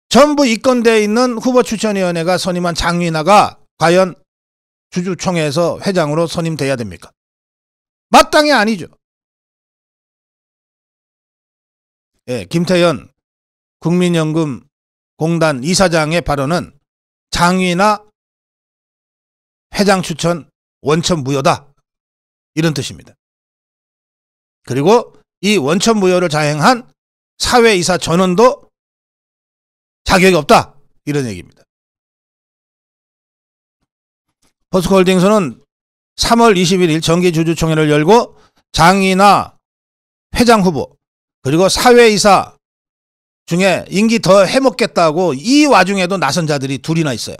전부 입건되어 있는 후보추천위원회가 선임한 장인화가 과연 주주총회에서 회장으로 선임돼야 됩니까? 마땅히 아니죠. 김태현 국민연금공단 이사장의 발언은 장인화 회장 추천 원천 무효다. 이런 뜻입니다. 그리고 이 원천 무효를 자행한 사회이사 전원도 자격이 없다. 이런 얘기입니다. 포스코홀딩스는 3월 21일 정기주주총회를 열고 장인화 회장 후보 그리고 사회이사 중에 임기 더 해먹겠다고 이 와중에도 나선 자들이 둘이나 있어요.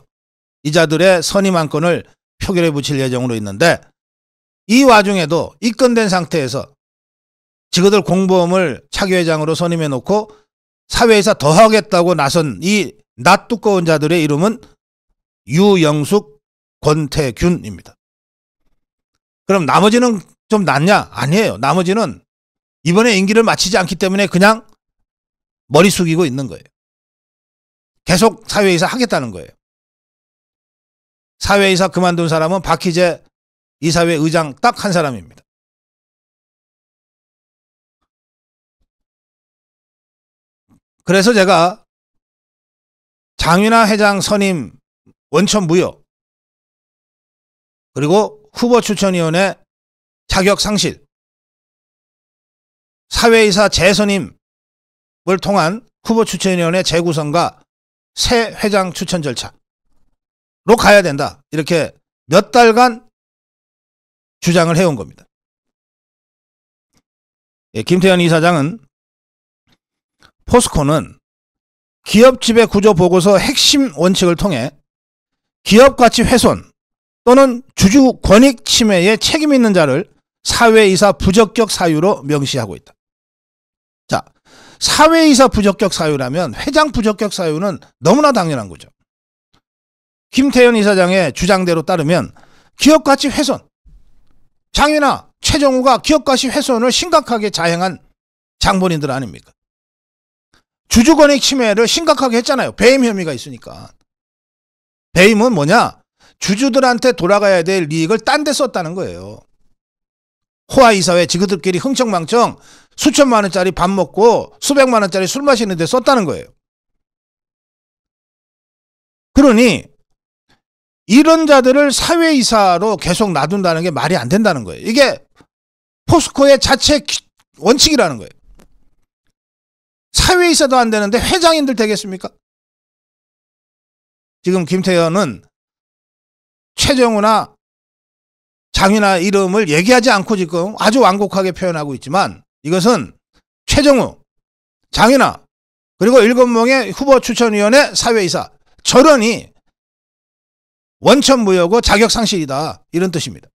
이 자들의 선임 안건을 표결에 붙일 예정으로 있는데 이 와중에도 입건된 상태에서 지그들 공범을 차기 회장으로 선임해 놓고 사회이사 더 하겠다고 나선 이 낯 두꺼운 자들의 이름은 유영숙, 권태균입니다. 그럼 나머지는 좀 낫냐? 아니에요. 나머지는 이번에 임기를 마치지 않기 때문에 그냥 머리 숙이고 있는 거예요. 계속 사회이사 하겠다는 거예요. 사회이사 그만둔 사람은 박희재 이사회 의장 딱 한 사람입니다. 그래서 제가 장인화 회장 선임 원천 무효 그리고 후보추천위원회 자격 상실 사회이사 재선임을 통한 후보추천위원회 재구성과 새 회장 추천 절차로 가야 된다. 이렇게 몇 달간 주장을 해온 겁니다. 김태현 이사장은 포스코는 기업 지배 구조 보고서 핵심 원칙을 통해 기업 가치 훼손 또는 주주 권익 침해에 책임 있는 자를 사회이사 부적격 사유로 명시하고 있다. 자, 사회이사 부적격 사유라면 회장 부적격 사유는 너무나 당연한 거죠. 김태현 이사장의 주장대로 따르면 기업 가치 훼손, 장인화, 최정우가 기업 가치 훼손을 심각하게 자행한 장본인들 아닙니까? 주주권익 침해를 심각하게 했잖아요. 배임 혐의가 있으니까. 배임은 뭐냐? 주주들한테 돌아가야 될 이익을 딴 데 썼다는 거예요. 호화 이사회 지그들끼리 흥청망청 수천만 원짜리 밥 먹고 수백만 원짜리 술 마시는 데 썼다는 거예요. 그러니 이런 자들을 사회이사로 계속 놔둔다는 게 말이 안 된다는 거예요. 이게 포스코의 자체 원칙이라는 거예요. 사회이사도 안 되는데 회장인들 되겠습니까? 지금 김태현은 최정우나 장윤아 이름을 얘기하지 않고 지금 아주 완곡하게 표현하고 있지만 이것은 최정우, 장윤아 그리고 7명의 후보추천위원회 사회이사 저런이 원천무효고 자격상실이다 이런 뜻입니다.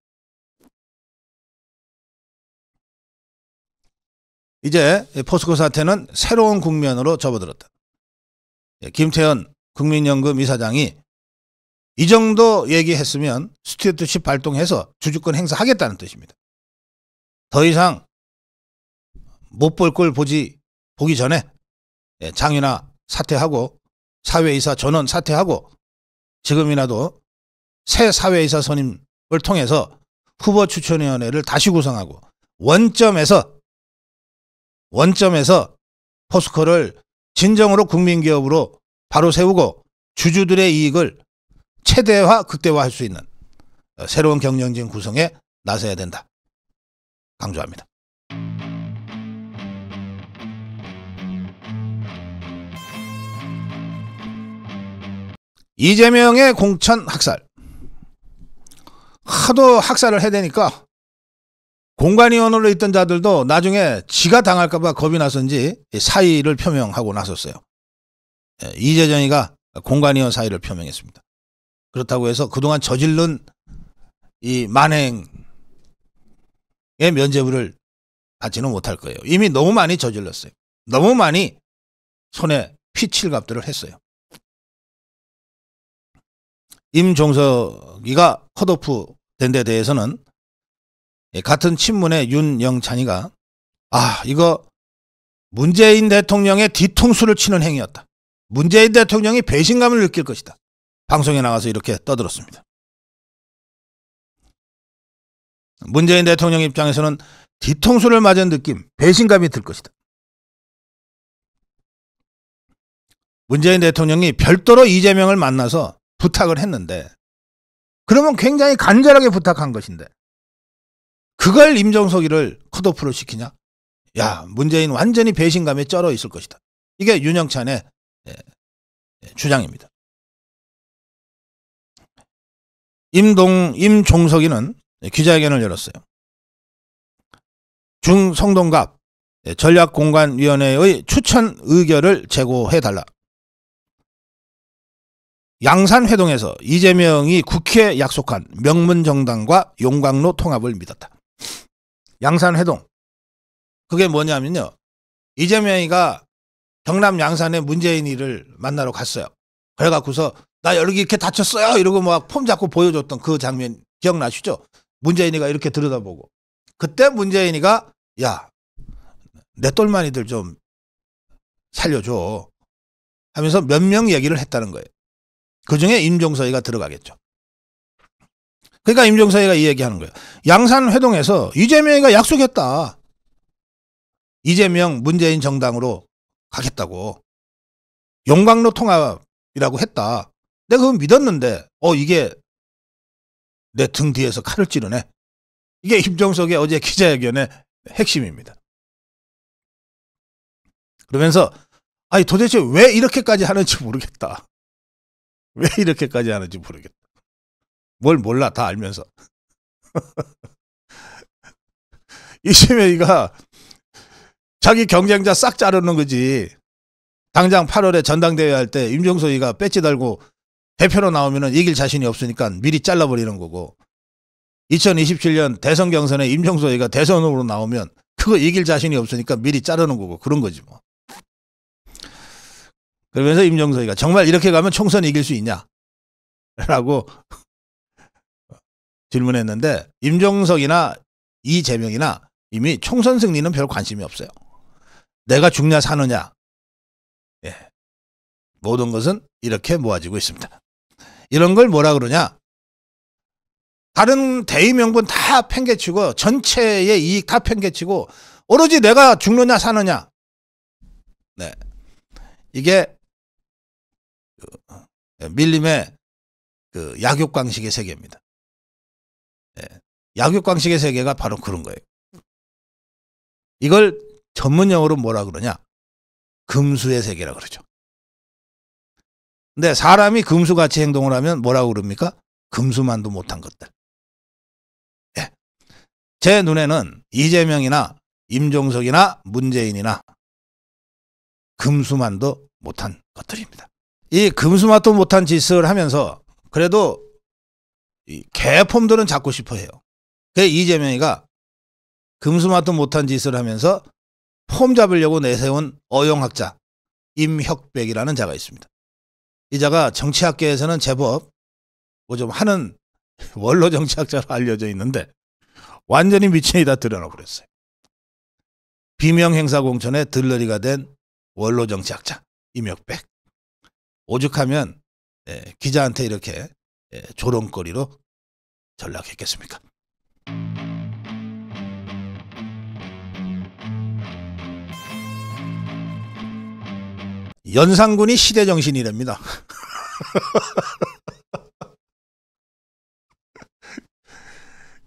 이제 포스코 사태는 새로운 국면으로 접어들었다. 김태현 국민연금 이사장이 이 정도 얘기했으면 스튜어드십 발동해서 주주권 행사하겠다는 뜻입니다. 더 이상 못 볼 걸 보기 전에 장윤아 사퇴하고 사회이사 전원 사퇴하고 지금이라도 새 사회이사 선임을 통해서 후보추천위원회를 다시 구성하고 원점에서 포스코를 진정으로 국민기업으로 바로 세우고 주주들의 이익을 최대화 극대화할 수 있는 새로운 경영진 구성에 나서야 된다. 강조합니다. 이재명의 공천 학살. 하도 학살을 해대니까 공관위원으로 있던 자들도 나중에 지가 당할까 봐 겁이 나서인지 사의를 표명하고 나섰어요. 이재정이가 공관위원 사의를 표명했습니다. 그렇다고 해서 그동안 저질른 이 만행의 면죄부를 받지는 못할 거예요. 이미 너무 많이 저질렀어요. 너무 많이 손에 피칠갑들을 했어요. 임종석이가 컷오프 된 데 대해서는 같은 친문의 윤영찬이가 이거 문재인 대통령의 뒤통수를 치는 행위였다. 문재인 대통령이 배신감을 느낄 것이다. 방송에 나가서 이렇게 떠들었습니다. 문재인 대통령 입장에서는 뒤통수를 맞은 느낌, 배신감이 들 것이다. 문재인 대통령이 별도로 이재명을 만나서 부탁을 했는데 그러면 굉장히 간절하게 부탁한 것인데 그걸 임종석이를 컷오프를 시키냐? 야, 문재인 완전히 배신감에 쩔어 있을 것이다. 이게 윤영찬의 주장입니다. 임종석이는 기자회견을 열었어요. 중성동갑 전략공관위원회의 추천 의결을 제고해달라. 양산회동에서 이재명이 국회에 약속한 명문정당과 용광로 통합을 믿었다. 양산회동. 그게 뭐냐면요. 이재명이가 경남 양산에 문재인이를 만나러 갔어요. 그래갖고서 나 여기 이렇게 다쳤어요 이러고 막 폼 잡고 보여줬던 그 장면 기억나시죠? 문재인이가 이렇게 들여다보고 그때 문재인이가 야, 내 똘마니들 좀 살려줘 하면서 몇 명 얘기를 했다는 거예요. 그중에 임종석이가 들어가겠죠. 그러니까 임종석이가 이 얘기하는 거예요. 양산회동에서 이재명이가 약속했다. 이재명 문재인 정당으로 가겠다고. 용광로 통합이라고 했다. 내가 그걸 믿었는데 이게 내 등 뒤에서 칼을 찌르네. 이게 임종석의 어제 기자회견의 핵심입니다. 그러면서 도대체 왜 이렇게까지 하는지 모르겠다. 왜 이렇게까지 하는지 모르겠다. 뭘 몰라 다 알면서. 이재명이가 자기 경쟁자 싹 자르는 거지. 당장 8월에 전당대회 할 때 임종석이가 배지 달고 대표로 나오면 이길 자신이 없으니까 미리 잘라버리는 거고 2027년 대선 경선에 임종석이가 대선 후보로 나오면 그거 이길 자신이 없으니까 미리 자르는 거고 그런 거지 뭐. 그러면서 임종석이가 정말 이렇게 가면 총선 이길 수 있냐? 라고 질문했는데 임종석이나 이재명이나 이미 총선 승리는 별 관심이 없어요. 내가 죽냐 사느냐 예. 모든 것은 이렇게 모아지고 있습니다. 이런 걸 뭐라 그러냐? 다른 대의 명분 다 팽개치고 전체의 이익 다 팽개치고 오로지 내가 죽느냐 사느냐. 네. 이게 밀림의 그 약육강식의 세계입니다. 네. 약육강식의 세계가 바로 그런 거예요. 이걸 전문용어로 뭐라 그러냐? 금수의 세계라 그러죠. 근데 사람이 금수같이 행동을 하면 뭐라고 그럽니까? 금수만도 못한 것들. 예. 제 눈에는 이재명이나 임종석이나 문재인이나 금수만도 못한 것들입니다. 이 금수만도 못한 짓을 하면서 그래도 이 개폼들은 잡고 싶어 해요. 그래서 이재명이가 금수만도 못한 짓을 하면서 폼 잡으려고 내세운 어용학자 임혁백이라는 자가 있습니다. 이 자가 정치학계에서는 제법 뭐 좀 하는 원로 정치학자로 알려져 있는데 완전히 미천이다 드러나고 그랬어요. 비명행사공천에 들러리가 된 원로 정치학자 임혁백. 오죽하면 기자한테 이렇게 조롱거리로 전락했겠습니까? 연산군이 시대정신이랍니다.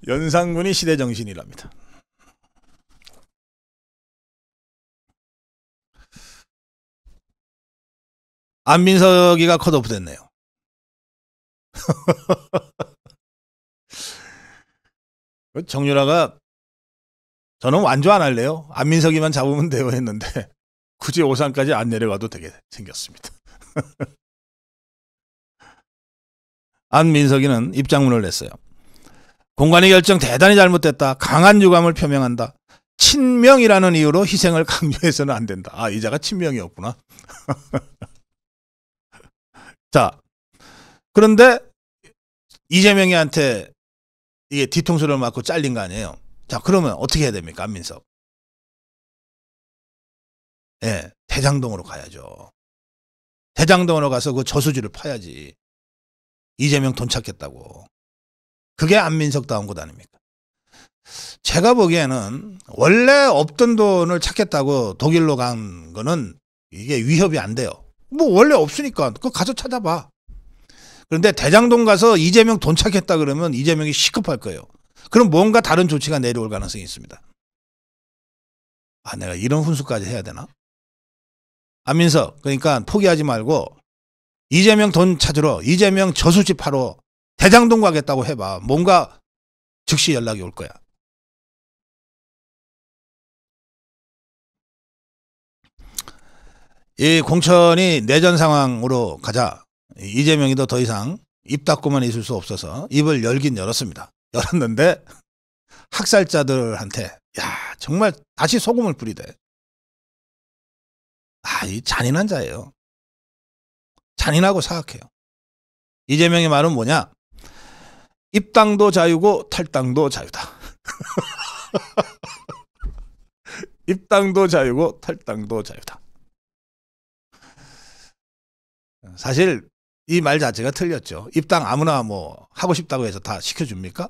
연산군이 시대정신이랍니다. 안민석이가 컷오프 됐네요. 정유라가 저는 완주 안 할래요. 안민석이만 잡으면 돼요 했는데 굳이 오산까지 안 내려가도 되게 생겼습니다. 안민석이는 입장문을 냈어요. 공관위 결정 대단히 잘못됐다. 강한 유감을 표명한다. 친명이라는 이유로 희생을 강요해서는 안 된다. 아, 이자가 친명이었구나. 자, 그런데 이재명이한테 이게 뒤통수를 맞고 잘린 거 아니에요. 자, 그러면 어떻게 해야 됩니까, 안민석? 예, 대장동으로 가야죠. 대장동으로 가서 그 저수지를 파야지. 이재명 돈 찾겠다고. 그게 안민석다운 것 아닙니까? 제가 보기에는 원래 없던 돈을 찾겠다고 독일로 간 거는 이게 위협이 안 돼요. 뭐 원래 없으니까 그거 가서 찾아봐. 그런데 대장동 가서 이재명 돈 찾겠다 그러면 이재명이 시급할 거예요. 그럼 뭔가 다른 조치가 내려올 가능성이 있습니다. 아, 내가 이런 훈수까지 해야 되나? 안민석, 그러니까 포기하지 말고 이재명 돈 찾으러 이재명 저수지 파러 대장동 가겠다고 해봐. 뭔가 즉시 연락이 올 거야. 이 공천이 내전 상황으로 가자. 이재명이도 더 이상 입 닫고만 있을 수 없어서 입을 열긴 열었습니다. 열었는데 학살자들한테 야, 정말 다시 소금을 뿌리대. 아, 이 잔인한 자예요. 잔인하고 사악해요. 이재명의 말은 뭐냐? 입당도 자유고 탈당도 자유다. 입당도 자유고 탈당도 자유다. 사실 이 말 자체가 틀렸죠. 입당 아무나 뭐 하고 싶다고 해서 다 시켜줍니까?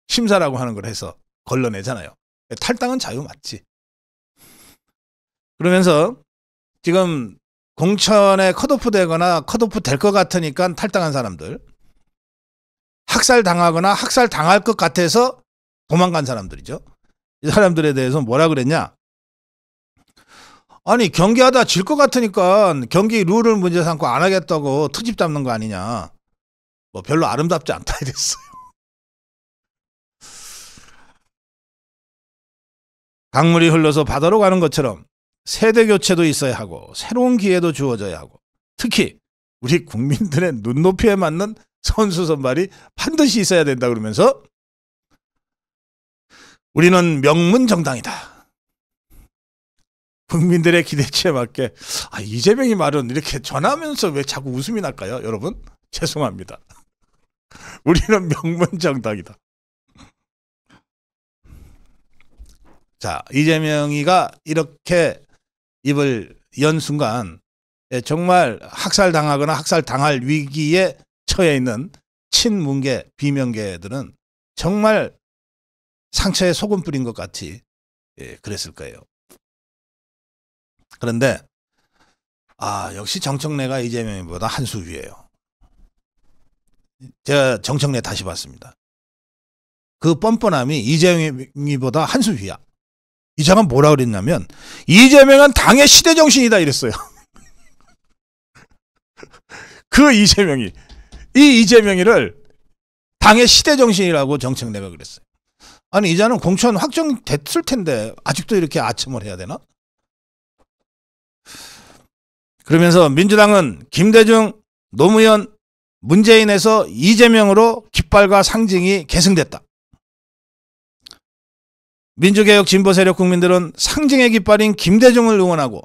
심사라고 하는 걸 해서 걸러내잖아요. 탈당은 자유 맞지. 그러면서 지금 공천에 컷오프 되거나 컷오프 될 것 같으니까 탈당한 사람들, 학살 당하거나 학살 당할 것 같아서 도망간 사람들이죠. 이 사람들에 대해서 뭐라 그랬냐? 아니, 경기하다 질 것 같으니까 경기 룰을 문제 삼고 안 하겠다고 트집 잡는 거 아니냐. 뭐 별로 아름답지 않다 이랬어요. 강물이 흘러서 바다로 가는 것처럼 세대 교체도 있어야 하고 새로운 기회도 주어져야 하고 특히 우리 국민들의 눈높이에 맞는 선수 선발이 반드시 있어야 된다 그러면서 우리는 명문 정당이다. 국민들의 기대치에 맞게 이재명이 말은 이렇게 전하면서 왜 자꾸 웃음이 날까요? 여러분 죄송합니다. 우리는 명문 정당이다. 자, 이재명이가 이렇게 입을 연 순간 정말 학살당하거나 학살당할 위기에 처해 있는 친문계, 비명계들은 정말 상처에 소금 뿌린 것 같이 그랬을 거예요. 그런데 역시 정청래가 이재명보다 한 수 위에요. 제가 정청래 다시 봤습니다. 그 뻔뻔함이 이재명이보다 한 수 위야. 이자가 뭐라 그랬냐면 이재명은 당의 시대정신이다 이랬어요. 그 이재명이 이 이재명이를 당의 시대정신이라고 정청래가 그랬어요. 아니 이자는 공천 확정됐을 텐데 아직도 이렇게 아첨을 해야 되나? 그러면서 민주당은 김대중, 노무현, 문재인에서 이재명으로 깃발과 상징이 계승됐다. 민주개혁 진보 세력 국민들은 상징의 깃발인 김대중을 응원하고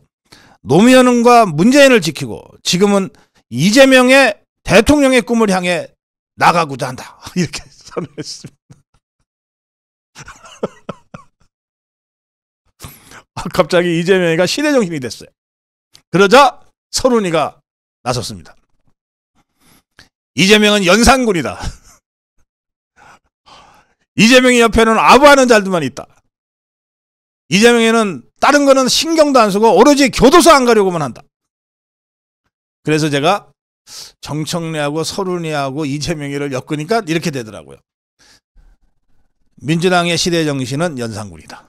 노무현과 문재인을 지키고 지금은 이재명의 대통령의 꿈을 향해 나가고자 한다. 이렇게 선언했습니다. 갑자기 이재명이가 시대정신이 됐어요. 그러자 서른이가 나섰습니다. 이재명은 연산군이다. 이재명이 옆에는 아부하는 자들만 있다. 이재명에는 다른 거는 신경도 안 쓰고 오로지 교도소 안 가려고만 한다. 그래서 제가 정청래하고 서른이하고 이재명이를 엮으니까 이렇게 되더라고요. 민주당의 시대정신은 연산군이다.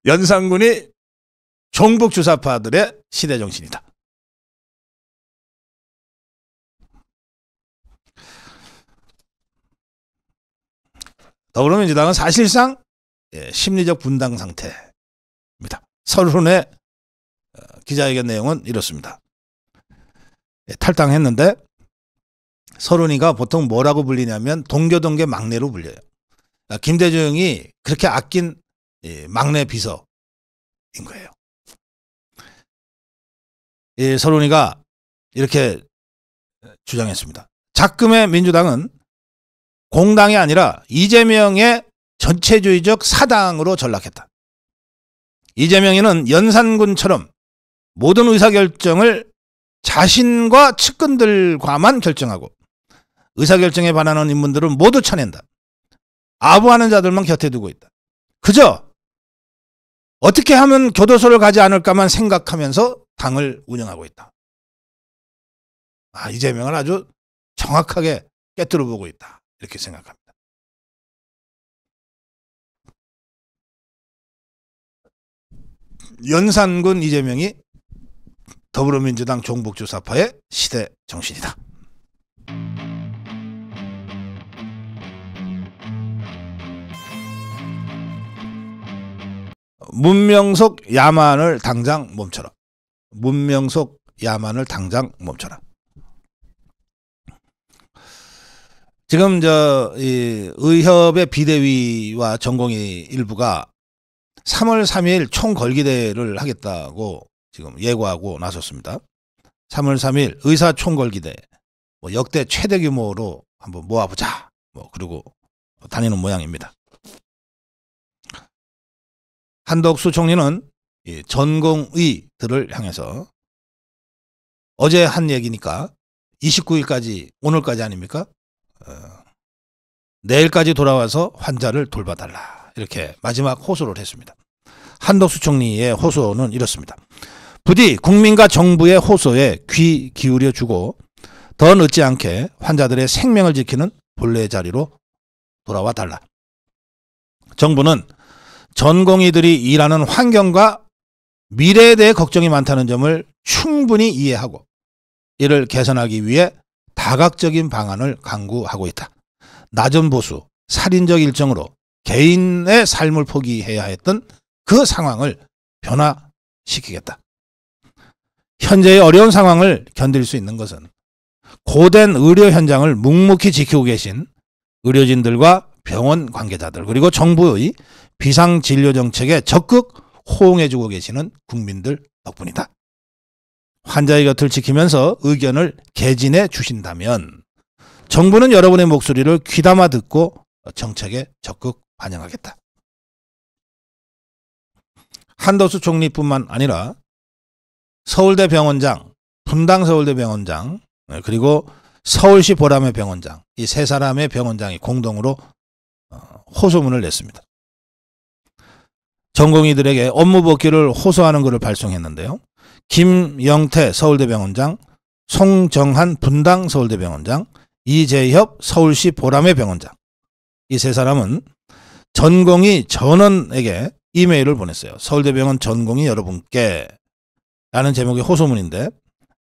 연산군이 종북 주사파들의 시대정신이다. 더불어민주당은 사실상 심리적 분당 상태입니다. 서른의 기자회견 내용은 이렇습니다. 탈당했는데 서른이가 보통 뭐라고 불리냐면 동교동계 막내로 불려요. 김대중이 그렇게 아낀 막내 비서인 거예요. 서른이가 이렇게 주장했습니다. 작금의 민주당은 공당이 아니라 이재명의 전체주의적 사당으로 전락했다. 이재명이는 연산군처럼 모든 의사결정을 자신과 측근들과만 결정하고 의사결정에 반하는 인물들은 모두 쳐낸다. 아부하는 자들만 곁에 두고 있다. 그저 어떻게 하면 교도소를 가지 않을까만 생각하면서 당을 운영하고 있다. 이재명을 아주 정확하게 꿰뚫어 보고 있다. 이렇게 생각합니다. 연산군 이재명이 더불어민주당 종북주사파의 시대 정신이다. 문명석 야만을 당장 멈춰라. 문명석 야만을 당장 멈춰라. 지금 이 의협의 비대위와 전공의 일부가 3월 3일 총걸기대를 하겠다고 지금 예고하고 나섰습니다. 3월 3일 의사 총걸기대 역대 최대 규모로 한번 모아보자. 그리고 다니는 모양입니다. 한덕수 총리는 이 전공의들을 향해서 어제 한 얘기니까 29일까지 오늘까지 아닙니까? 내일까지 돌아와서 환자를 돌봐달라. 이렇게 마지막 호소를 했습니다. 한덕수 총리의 호소는 이렇습니다. 부디 국민과 정부의 호소에 귀 기울여 주고 더 늦지 않게 환자들의 생명을 지키는 본래의 자리로 돌아와 달라. 정부는 전공의들이 일하는 환경과 미래에 대해 걱정이 많다는 점을 충분히 이해하고 이를 개선하기 위해 다각적인 방안을 강구하고 있다. 나전 보수, 살인적 일정으로 개인의 삶을 포기해야 했던 그 상황을 변화시키겠다. 현재의 어려운 상황을 견딜 수 있는 것은 고된 의료 현장을 묵묵히 지키고 계신 의료진들과 병원 관계자들 그리고 정부의 비상진료 정책에 적극 호응해주고 계시는 국민들 덕분이다. 환자의 곁을 지키면서 의견을 개진해 주신다면 정부는 여러분의 목소리를 귀담아 듣고 정책에 적극 반영하겠다. 한덕수 총리뿐만 아니라 서울대 병원장, 분당 서울대 병원장, 그리고 서울시 보람의 병원장, 이 세 사람의 병원장이 공동으로 호소문을 냈습니다. 전공의들에게 업무 복귀를 호소하는 것을 발송했는데요. 김영태 서울대 병원장, 송정한 분당 서울대 병원장, 이재협 서울시 보람의 병원장, 이 세 사람은 전공의 전원에게 이메일을 보냈어요. 서울대병원 전공의 여러분께 라는 제목의 호소문인데,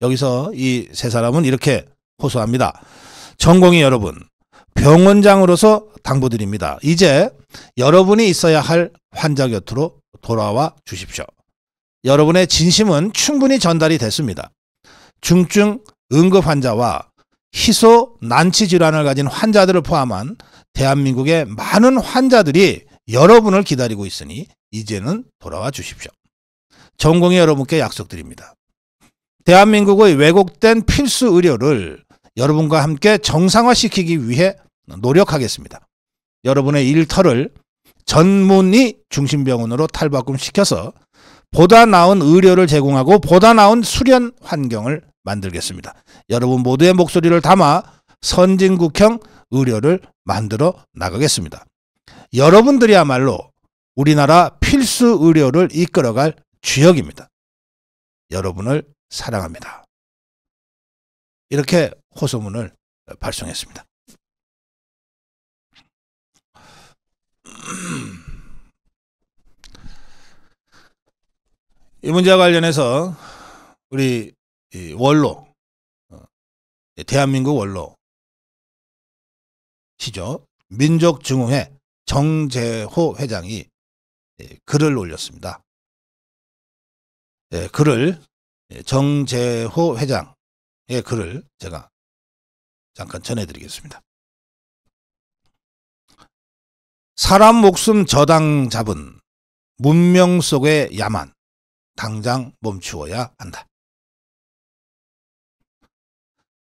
여기서 이 세 사람은 이렇게 호소합니다. 전공의 여러분, 병원장으로서 당부드립니다. 이제 여러분이 있어야 할 환자 곁으로 돌아와 주십시오. 여러분의 진심은 충분히 전달이 됐습니다. 중증 응급 환자와 희소 난치 질환을 가진 환자들을 포함한 대한민국의 많은 환자들이 여러분을 기다리고 있으니 이제는 돌아와 주십시오. 전공의 여러분께 약속드립니다. 대한민국의 왜곡된 필수 의료를 여러분과 함께 정상화시키기 위해 노력하겠습니다. 여러분의 일터를 전문의 중심병원으로 탈바꿈시켜서 보다 나은 의료를 제공하고 보다 나은 수련 환경을 만들겠습니다. 여러분 모두의 목소리를 담아 선진국형 의료를 만들어 나가겠습니다. 여러분들이야말로 우리나라 필수 의료를 이끌어갈 주역입니다. 여러분을 사랑합니다. 이렇게 호소문을 발송했습니다. 이 문제와 관련해서 우리 원로, 대한민국 원로 시죠. 민족증오회 정재호 회장이 글을 올렸습니다. 글을, 정재호 회장의 글을 제가 잠깐 전해드리겠습니다. 사람 목숨 저당 잡은 문명 속의 야만, 당장 멈추어야 한다.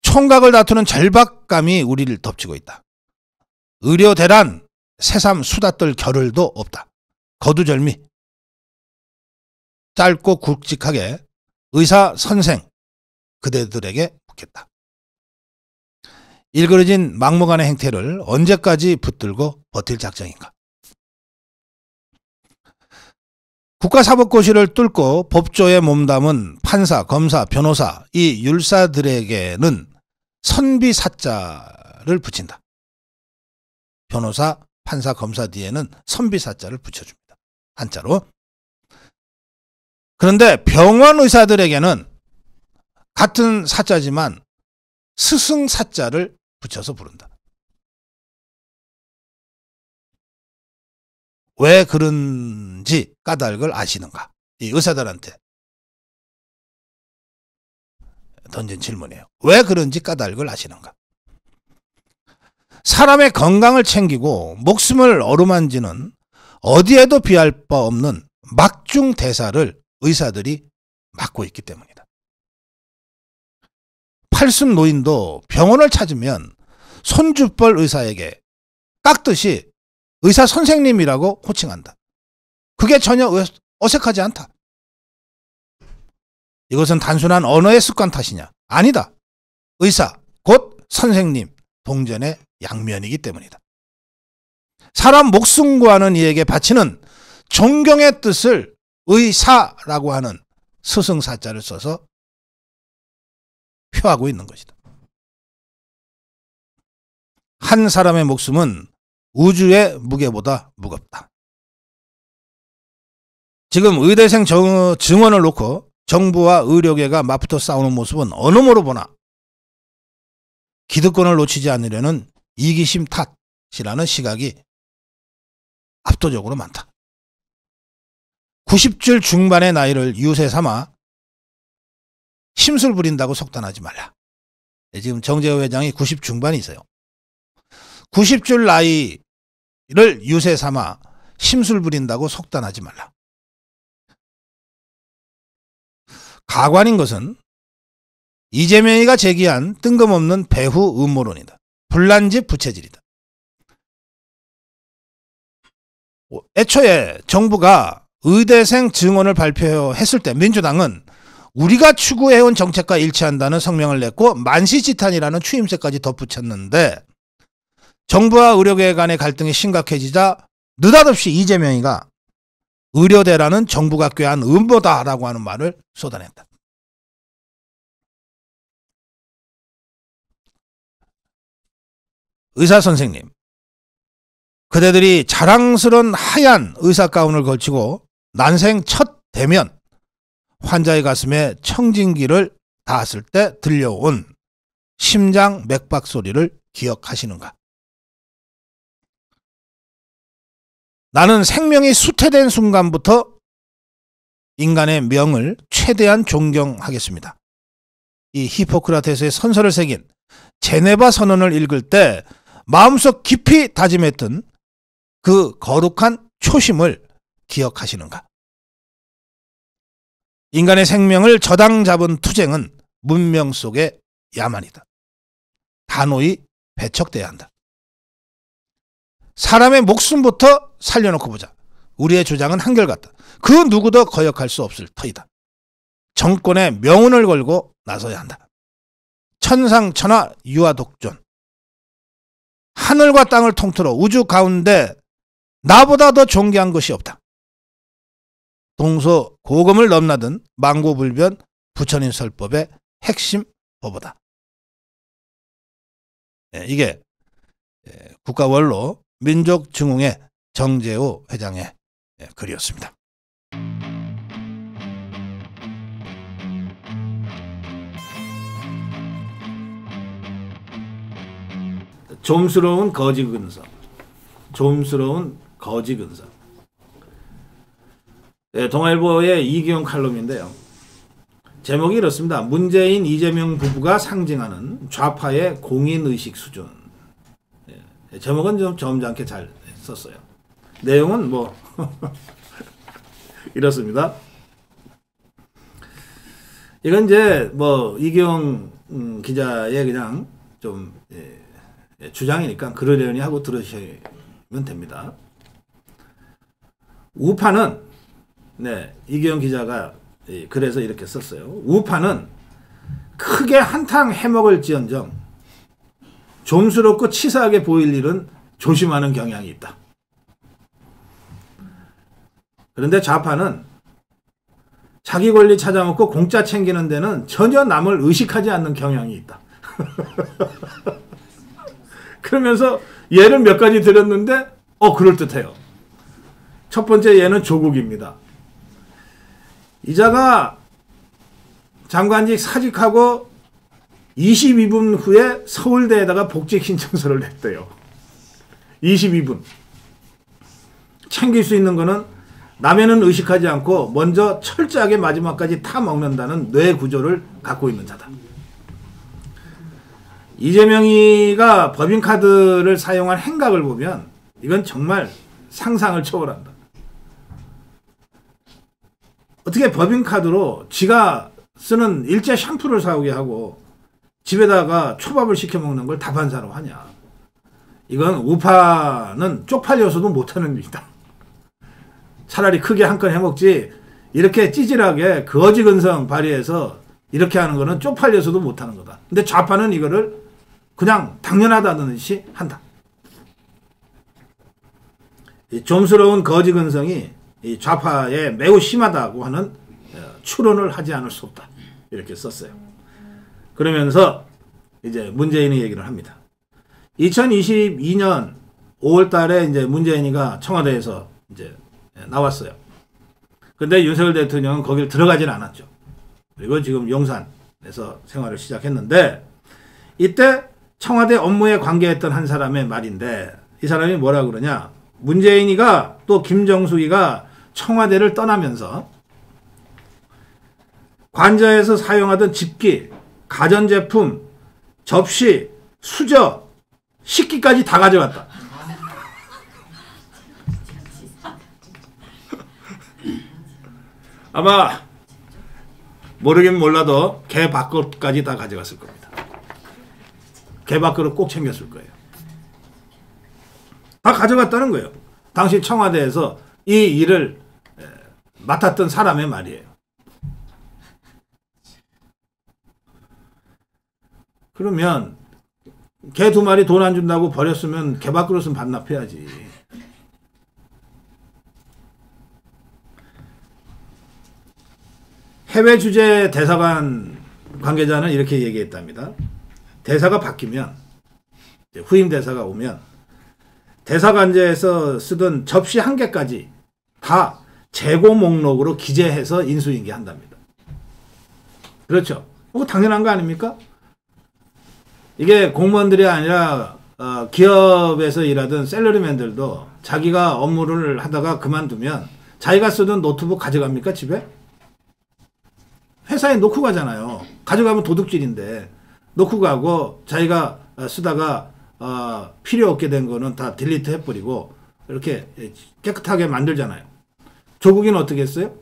총각을 다투는 절박감이 우리를 덮치고 있다. 의료 대란, 새삼 수다 떨 겨를도 없다. 거두절미. 짧고 굵직하게 의사 선생 그대들에게 묻겠다. 일그러진 막무가내 행태를 언제까지 붙들고 버틸 작정인가? 국가사법고시를 뚫고 법조에 몸담은 판사, 검사, 변호사, 이 율사들에게는 선비사자를 붙인다. 변호사, 판사, 검사 뒤에는 선비사자를 붙여줍니다. 한자로. 그런데 병원 의사들에게는 같은 사자지만 스승사자를 붙여서 부른다. 왜 그런지 까닭을 아시는가? 이 의사들한테 던진 질문이에요. 왜 그런지 까닭을 아시는가? 사람의 건강을 챙기고 목숨을 어루만지는 어디에도 비할 바 없는 막중 대사를 의사들이 맡고 있기 때문이다. 팔순 노인도 병원을 찾으면 손주뻘 의사에게 깍듯이 의사 선생님이라고 호칭한다. 그게 전혀 어색하지 않다. 이것은 단순한 언어의 습관 탓이냐? 아니다. 의사, 곧 선생님, 동전의 양면이기 때문이다. 사람 목숨 구하는 이에게 바치는 존경의 뜻을 의사라고 하는 스승사자를 써서 표하고 있는 것이다. 한 사람의 목숨은 우주의 무게보다 무겁다. 지금 의대생 증원을 놓고 정부와 의료계가 맞붙어 싸우는 모습은 어느 모로 보나 기득권을 놓치지 않으려는 이기심 탓이라는 시각이 압도적으로 많다. 90줄 중반의 나이를 유세 삼아 심술 부린다고 속단하지 말라. 지금 정재호 회장이 90 중반이세요. 90줄 나이를 유세 삼아 심술 부린다고 속단하지 말라. 가관인 것은 이재명이가 제기한 뜬금없는 배후 음모론이다. 불난집 부채질이다. 애초에 정부가 의대생 증언을 발표했을 때 민주당은 우리가 추구해온 정책과 일치한다는 성명을 냈고 만시지탄이라는 추임새까지 덧붙였는데 정부와 의료계 간의 갈등이 심각해지자 느닷없이 이재명이가 의료대라는 정부가 꾀한 음모다라고 하는 말을 쏟아냈다. 의사선생님, 그대들이 자랑스런 하얀 의사가운을 걸치고 난생 첫 대면 환자의 가슴에 청진기를 닿았을 때 들려온 심장 맥박 소리를 기억하시는가? 나는 생명이 수태된 순간부터 인간의 명을 최대한 존경하겠습니다. 이 히포크라테스의 선서를 새긴 제네바 선언을 읽을 때 마음속 깊이 다짐했던 그 거룩한 초심을 기억하시는가? 인간의 생명을 저당 잡은 투쟁은 문명 속의 야만이다. 단호히 배척돼야 한다. 사람의 목숨부터 살려놓고 보자. 우리의 주장은 한결같다. 그 누구도 거역할 수 없을 터이다. 정권의 명운을 걸고 나서야 한다. 천상천하 유아독존. 하늘과 땅을 통틀어 우주 가운데 나보다 더 존귀한 것이 없다. 동서 고금을 넘나든 망고불변 부처님 설법의 핵심 법어다. 이게 국가원로 민족증흥회 정재호 회장의 글이었습니다. 좀스러운 거지 근성. 좀스러운 거지 근성. 동아일보의 이기용 칼럼인데요. 제목이 이렇습니다. 문재인, 이재명 부부가 상징하는 좌파의 공인의식 수준. 제목은 좀 점잖게 잘 썼어요. 내용은 뭐 이렇습니다. 이건 이제 뭐 이기용 기자의 그냥 좀 주장이니까 그러려니 하고 들으시면 됩니다. 우파는 이기영 기자가 그래서 이렇게 썼어요. 우파는 크게 한탕 해먹을지언정 좀스럽고 치사하게 보일 일은 조심하는 경향이 있다. 그런데 좌파는 자기 권리 찾아먹고 공짜 챙기는 데는 전혀 남을 의식하지 않는 경향이 있다. 그러면서 예를 몇 가지 드렸는데 그럴듯해요. 첫 번째 예는 조국입니다. 이자가 장관직 사직하고 22분 후에 서울대에다가 복직 신청서를 냈대요. 22분. 챙길 수 있는 거는 남에는 의식하지 않고 먼저 철저하게 마지막까지 타먹는다는 뇌 구조를 갖고 있는 자다. 이재명이가 법인카드를 사용한 행각을 보면 이건 정말 상상을 초월한다. 어떻게 법인카드로 지가 쓰는 일제 샴푸를 사오게 하고 집에다가 초밥을 시켜 먹는 걸 다반사로 하냐. 이건 우파는 쪽팔려서도 못하는 일이다. 차라리 크게 한 건 해먹지 이렇게 찌질하게 거지근성 발휘해서 이렇게 하는 거는 쪽팔려서도 못하는 거다. 근데 좌파는 이거를 그냥 당연하다는 듯이 한다. 이 좀스러운 거지근성이 이 좌파에 매우 심하다고 하는 추론을 하지 않을 수 없다. 이렇게 썼어요. 그러면서 이제 문재인의 얘기를 합니다. 2022년 5월 달에 이제 문재인이가 청와대에서 이제 나왔어요. 근데 윤석열 대통령은 거길 들어가진 않았죠. 그리고 지금 용산에서 생활을 시작했는데 이때 청와대 업무에 관계했던 한 사람의 말인데 이 사람이 뭐라 그러냐. 문재인이가 또 김정숙이가 청와대를 떠나면서 관저에서 사용하던 집기, 가전제품, 접시, 수저, 식기까지 다 가져갔다. 아마 모르긴 몰라도 개 밥그릇까지 다 가져갔을 겁니다. 개 밥그릇 꼭 챙겼을 거예요. 다 가져갔다는 거예요. 당시 청와대에서 이 일을 맡았던 사람의 말이에요. 그러면 개 2마리 돈 안 준다고 버렸으면 개 밥그릇은 반납해야지. 해외 주재 대사관 관계자는 이렇게 얘기했답니다. 대사가 바뀌면, 후임 대사가 오면 대사관제에서 쓰던 접시 1개까지 다 재고 목록으로 기재해서 인수인계한답니다. 그렇죠. 당연한 거 아닙니까? 이게 공무원들이 아니라 기업에서 일하던 샐러리맨들도 자기가 업무를 하다가 그만두면 자기가 쓰던 노트북 가져갑니까, 집에? 회사에 놓고 가잖아요. 가져가면 도둑질인데 놓고 가고 자기가 쓰다가 필요 없게 된 거는 다 딜리트 해버리고 이렇게 깨끗하게 만들잖아요. 조국이는 어떻게 했어요?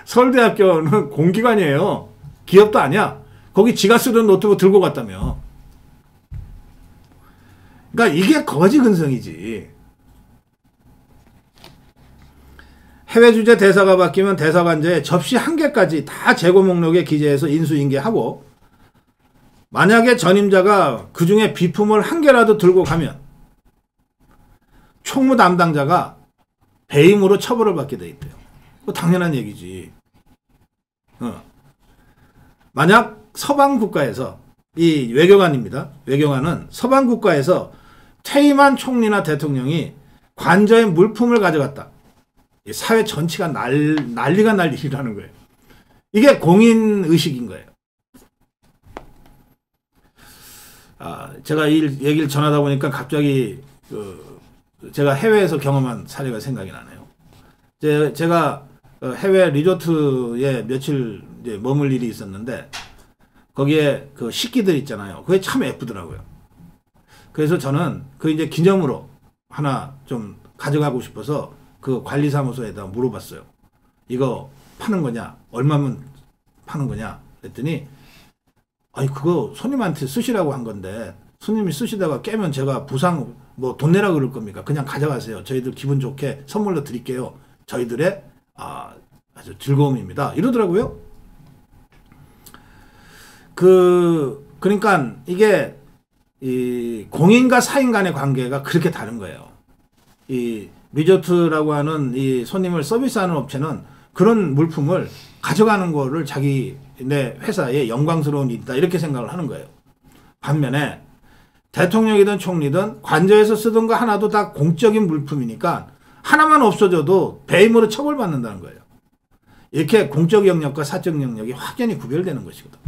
서울대학교는 공기관이에요. 기업도 아니야. 거기 지가 쓰던 노트북 들고 갔다며. 그러니까 이게 거지 근성이지. 해외 주재 대사가 바뀌면 대사관제에 접시 1개까지 다 재고 목록에 기재해서 인수인계하고, 만약에 전임자가 그 중에 비품을 1개라도 들고 가면 총무 담당자가 배임으로 처벌을 받게 돼 있대요. 당연한 얘기지. 만약 서방 국가에서, 이 외교관입니다. 외교관은 서방 국가에서 퇴임한 총리나 대통령이 관저에 물품을 가져갔다. 사회 전체가 난리가 날 일이라는 거예요. 이게 공인의식인 거예요. 제가 이 얘기를 전하다 보니까 갑자기 제가 해외에서 경험한 사례가 생각이 나네요. 제가 해외 리조트에 며칠 이제 머물 일이 있었는데, 거기에 그 식기들 있잖아요. 그게 참 예쁘더라고요. 그래서 저는 그 이제 기념으로 하나 좀 가져가고 싶어서 그 관리사무소에다 물어봤어요. 이거 파는 거냐? 얼마면 파는 거냐? 그랬더니, 아니, 그거 손님한테 쓰시라고 한 건데, 손님이 쓰시다가 깨면 제가 부상, 돈 내라 그럴 겁니까? 그냥 가져가세요. 저희들 기분 좋게 선물로 드릴게요. 저희들의, 아주 즐거움입니다. 이러더라고요. 그러니까 이게, 이 공인과 사인 간의 관계가 그렇게 다른 거예요. 이 리조트라고 하는 이 손님을 서비스하는 업체는 그런 물품을 가져가는 거를 자기네 회사의 영광스러운 일이다, 이렇게 생각을 하는 거예요. 반면에 대통령이든 총리든 관저에서 쓰던 거 하나도 다 공적인 물품이니까 하나만 없어져도 배임으로 처벌받는다는 거예요. 이렇게 공적 영역과 사적 영역이 확연히 구별되는 것이거든.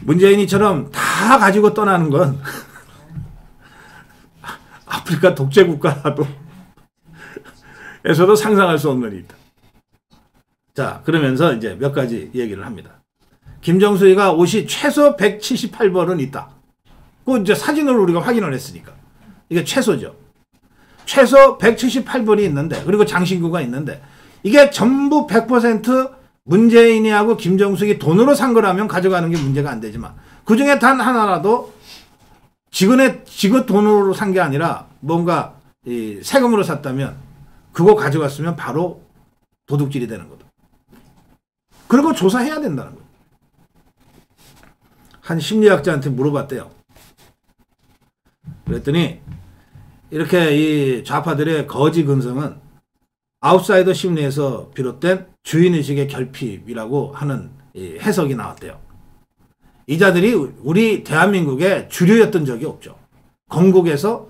문재인이처럼 다 가지고 떠나는 건 아프리카 독재 국가라도 에서도 상상할 수 없는 일이다. 자, 그러면서 이제 몇 가지 얘기를 합니다. 김정수이가 옷이 최소 178벌은 있다. 그 이제 사진을 우리가 확인을 했으니까. 이게 최소죠. 최소 178벌이 있는데, 그리고 장신구가 있는데, 이게 전부 100% 문재인이하고 김정숙이 돈으로 산 거라면 가져가는 게 문제가 안 되지만, 그 중에 단 하나라도 직원 돈으로 산 게 아니라 뭔가 세금으로 샀다면 그거 가져갔으면 바로 도둑질이 되는 거다. 그리고 조사해야 된다는 거예요. 한 심리학자한테 물어봤대요. 그랬더니 이렇게 이 좌파들의 거지 근성은 아웃사이더 심리에서 비롯된 주인의식의 결핍이라고 하는 해석이 나왔대요. 이 자들이 우리 대한민국의 주류였던 적이 없죠. 건국에서,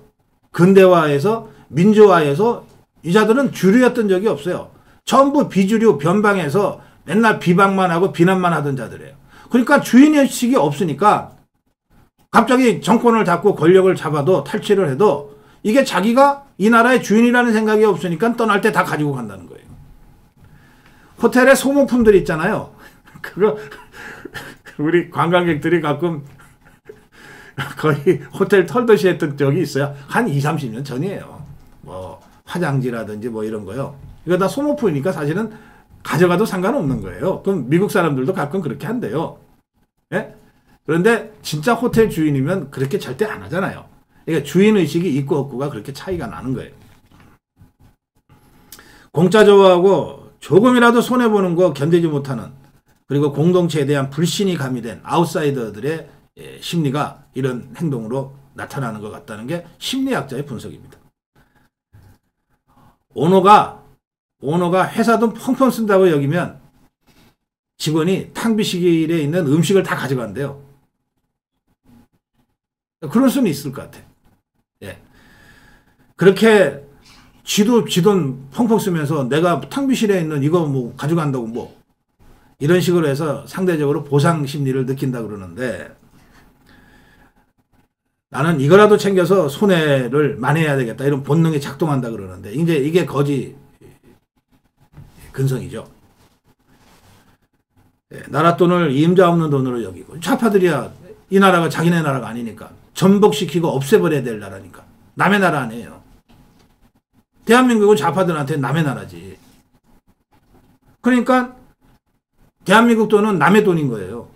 근대화에서, 민주화에서 이 자들은 주류였던 적이 없어요. 전부 비주류 변방에서 맨날 비방만 하고 비난만 하던 자들이에요. 그러니까 주인의식이 없으니까 갑자기 정권을 잡고 권력을 잡아도 탈취를 해도 이게 자기가 이 나라의 주인이라는 생각이 없으니까 떠날 때 다 가지고 간다는 거예요. 호텔에 소모품들 있잖아요. 그거 우리 관광객들이 가끔 거의 호텔 털듯이 했던 적이 있어요. 한 20, 30년 전이에요. 뭐 화장지라든지 뭐 이런 거요. 이거 다 소모품이니까 사실은 가져가도 상관없는 거예요. 그럼 미국 사람들도 가끔 그렇게 한대요. 예? 그런데 진짜 호텔 주인이면 그렇게 절대 안 하잖아요. 그러니까 주인의식이 있고 없고가 그렇게 차이가 나는 거예요. 공짜 좋아하고 조금이라도 손해보는 거 견디지 못하는, 그리고 공동체에 대한 불신이 가미된 아웃사이더들의 심리가 이런 행동으로 나타나는 것 같다는 게 심리학자의 분석입니다. 오너가 회사 돈 펑펑 쓴다고 여기면 직원이 탕비실에 있는 음식을 다 가져간대요. 그럴 수는 있을 것 같아. 예. 그렇게 쥐돈 펑펑 쓰면서 내가 탕비실에 있는 이거 뭐 가져간다고 뭐 이런 식으로 해서 상대적으로 보상 심리를 느낀다 그러는데, 나는 이거라도 챙겨서 손해를 만회해야 되겠다 이런 본능이 작동한다 그러는데, 이제 이게 거지 근성이죠. 나라 돈을 임자 없는 돈으로 여기고, 좌파들이야 이 나라가 자기네 나라가 아니니까 전복시키고 없애버려야 될 나라니까. 남의 나라 아니에요. 대한민국은 좌파들한테 남의 나라지. 그러니까 대한민국 돈은 남의 돈인 거예요.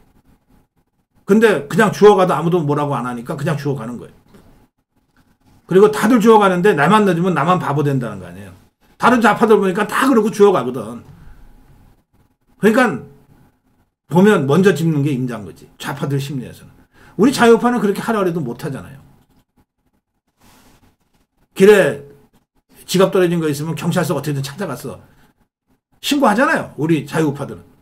근데 그냥 주워가도 아무도 뭐라고 안 하니까 그냥 주워가는 거예요. 그리고 다들 주워가는데 나만 늦으면 나만 바보 된다는 거 아니에요. 다른 좌파들 보니까 다 그러고 주워가거든. 그러니까 보면 먼저 짚는 게 임자인 거지. 좌파들 심리에서는. 우리 자유파는 그렇게 하라 해도 못하잖아요. 길에 지갑 떨어진 거 있으면 경찰서 어떻게든 찾아가서 신고하잖아요. 우리 자유파들은.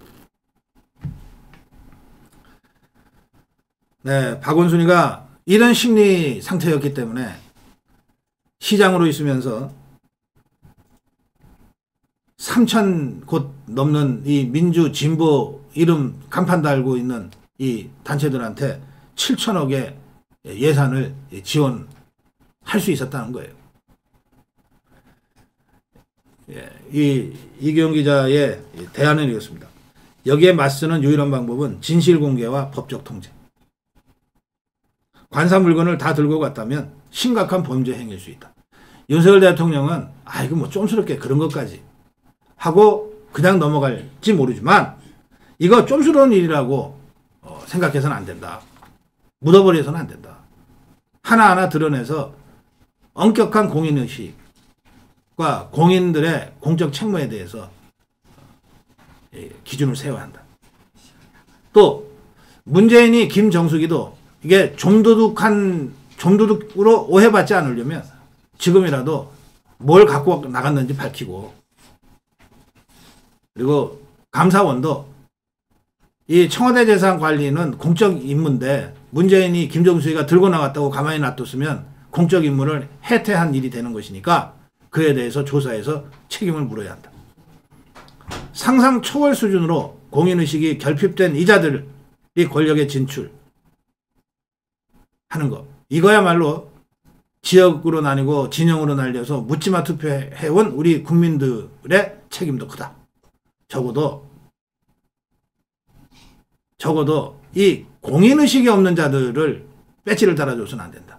네, 박원순이가 이런 심리 상태였기 때문에 시장으로 있으면서 3,000 곳 넘는 이 민주 진보 이름 간판 달고 있는 이 단체들한테 7천억의 예산을 지원할 수 있었다는 거예요. 이기용 기자의 대안은 이렇습니다. 여기에 맞서는 유일한 방법은 진실 공개와 법적 통제. 관사 물건을 다 들고 갔다면 심각한 범죄 행위일 수 있다. 윤석열 대통령은 이거 뭐 쫌스럽게 그런 것까지 하고 그냥 넘어갈지 모르지만 이거 쫌스러운 일이라고 생각해서는 안 된다. 묻어버려서는 안 된다. 하나하나 드러내서 엄격한 공인의식과 공인들의 공적 책무에 대해서 기준을 세워야 한다. 또 문재인이 김정숙이도 이게 좀도둑으로 오해받지 않으려면 지금이라도 뭘 갖고 나갔는지 밝히고, 그리고 감사원도 이 청와대 재산 관리는 공적 임무인데 문재인이 김정숙이가 들고 나갔다고 가만히 놔뒀으면 공적 임무를 해태한 일이 되는 것이니까 그에 대해서 조사해서 책임을 물어야 한다. 상상 초월 수준으로 공인의식이 결핍된 이자들이 권력에 진출하는 것, 이거야말로 지역으로 나뉘고 진영으로 날려서 묻지마 투표해온 우리 국민들의 책임도 크다. 적어도 이 공인의식이 없는 자들을 배지를 달아줘서는 안 된다.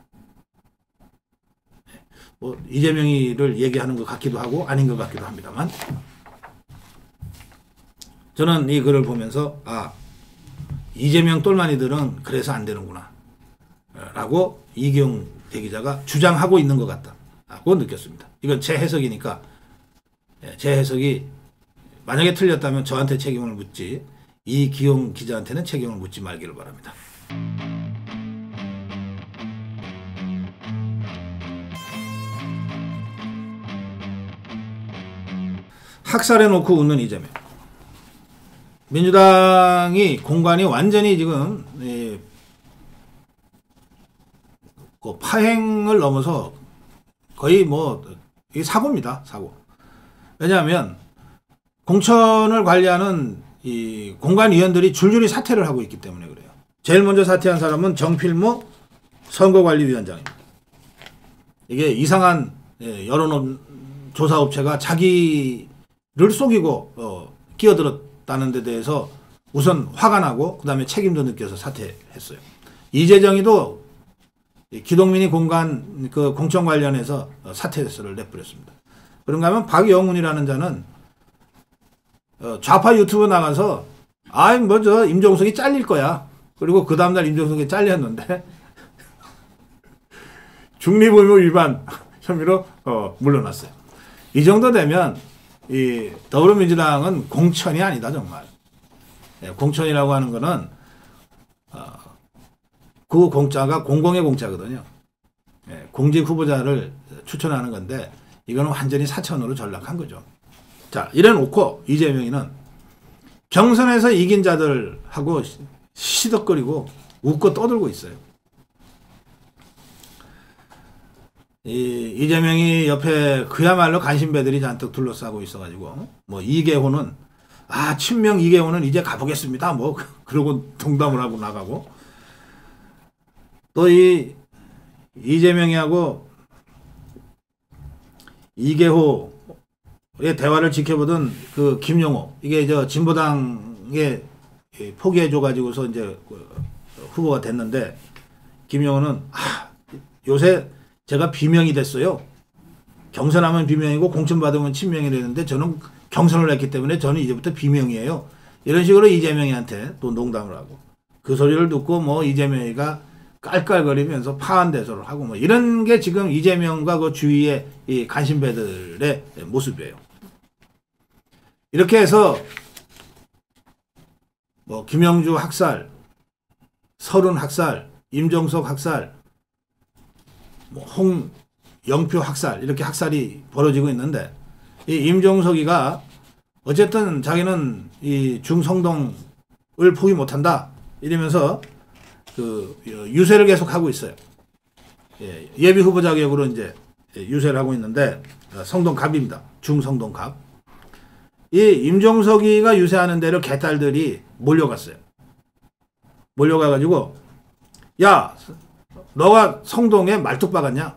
뭐 이재명이를 얘기하는 것 같기도 하고 아닌 것 같기도 합니다만, 저는 이 글을 보면서 이재명 똘마니들은 그래서 안 되는구나 라고 이기용 대기자가 주장하고 있는 것 같다고 느꼈습니다. 이건 제 해석이니까 제 해석이 만약에 틀렸다면 저한테 책임을 묻지 이기용 기자한테는 책임을 묻지 말기를 바랍니다. 학살해놓고 웃는 이재명. 민주당이 공간이 완전히 지금 그 파행을 넘어서 거의 이게 사고입니다. 사고. 왜냐하면 공천을 관리하는 이 공관위원들이 줄줄이 사퇴를 하고 있기 때문에 그래요. 제일 먼저 사퇴한 사람은 정필모 선거관리위원장입니다. 이게 이상한 여론조사업체가 자기를 속이고 끼어들었다는 데 대해서 우선 화가 나고 그 다음에 책임도 느껴서 사퇴했어요. 이재정이도 기동민이 공천 관련해서 사퇴서를 내버렸습니다. 그런가 하면 박영훈이라는 자는 좌파 유튜브 나가서 저 임종석이 잘릴 거야. 그리고 그 다음날 임종석이 잘렸는데 중립의무 위반 혐의로 물러났어요. 이 정도 되면 이 더불어민주당은 공천이 아니다 정말. 예, 공천이라고 하는 거는 그 공짜가 공공의 공짜거든요. 예, 공직 후보자를 추천하는 건데 이거는 완전히 사천으로 전락한 거죠. 자, 이래놓고 이재명이는 경선에서 이긴 자들하고 시덕거리고 웃고 떠들고 있어요. 이재명이 옆에 그야말로 간신배들이 잔뜩 둘러싸고 있어가지고 뭐 이계호는 친명 이계호는 이제 가보겠습니다. 뭐 그러고 동담을 하고 나가고 또 이재명이하고 이계호의 대화를 지켜보던 그 김용호 이게 저 진보당에 포기해줘가지고서 이제 후보가 됐는데 김용호는 요새 제가 비명이 됐어요. 경선하면 비명이고 공천 받으면 친명이 되는데 저는 경선을 했기 때문에 저는 이제부터 비명이에요. 이런 식으로 이재명이한테 또 농담을 하고 그 소리를 듣고 뭐 이재명이가 깔깔거리면서 파한대소를 하고 뭐 이런 게 지금 이재명과 그 주위의 이 간신배들의 모습이에요. 이렇게 해서 뭐 김영주 학살, 설훈 학살, 임종석 학살, 뭐 홍영표 학살 이렇게 학살이 벌어지고 있는데 이 임종석이가 어쨌든 자기는 이 중성동을 포기 못한다 이러면서 그 유세를 계속하고 있어요. 예비 후보 자격으로 이제 유세를 하고 있는데 성동갑입니다. 중성동갑. 이 임종석이가 유세하는 데를 개딸들이 몰려갔어요. 몰려가가지고 야 너가 성동에 말뚝 박았냐?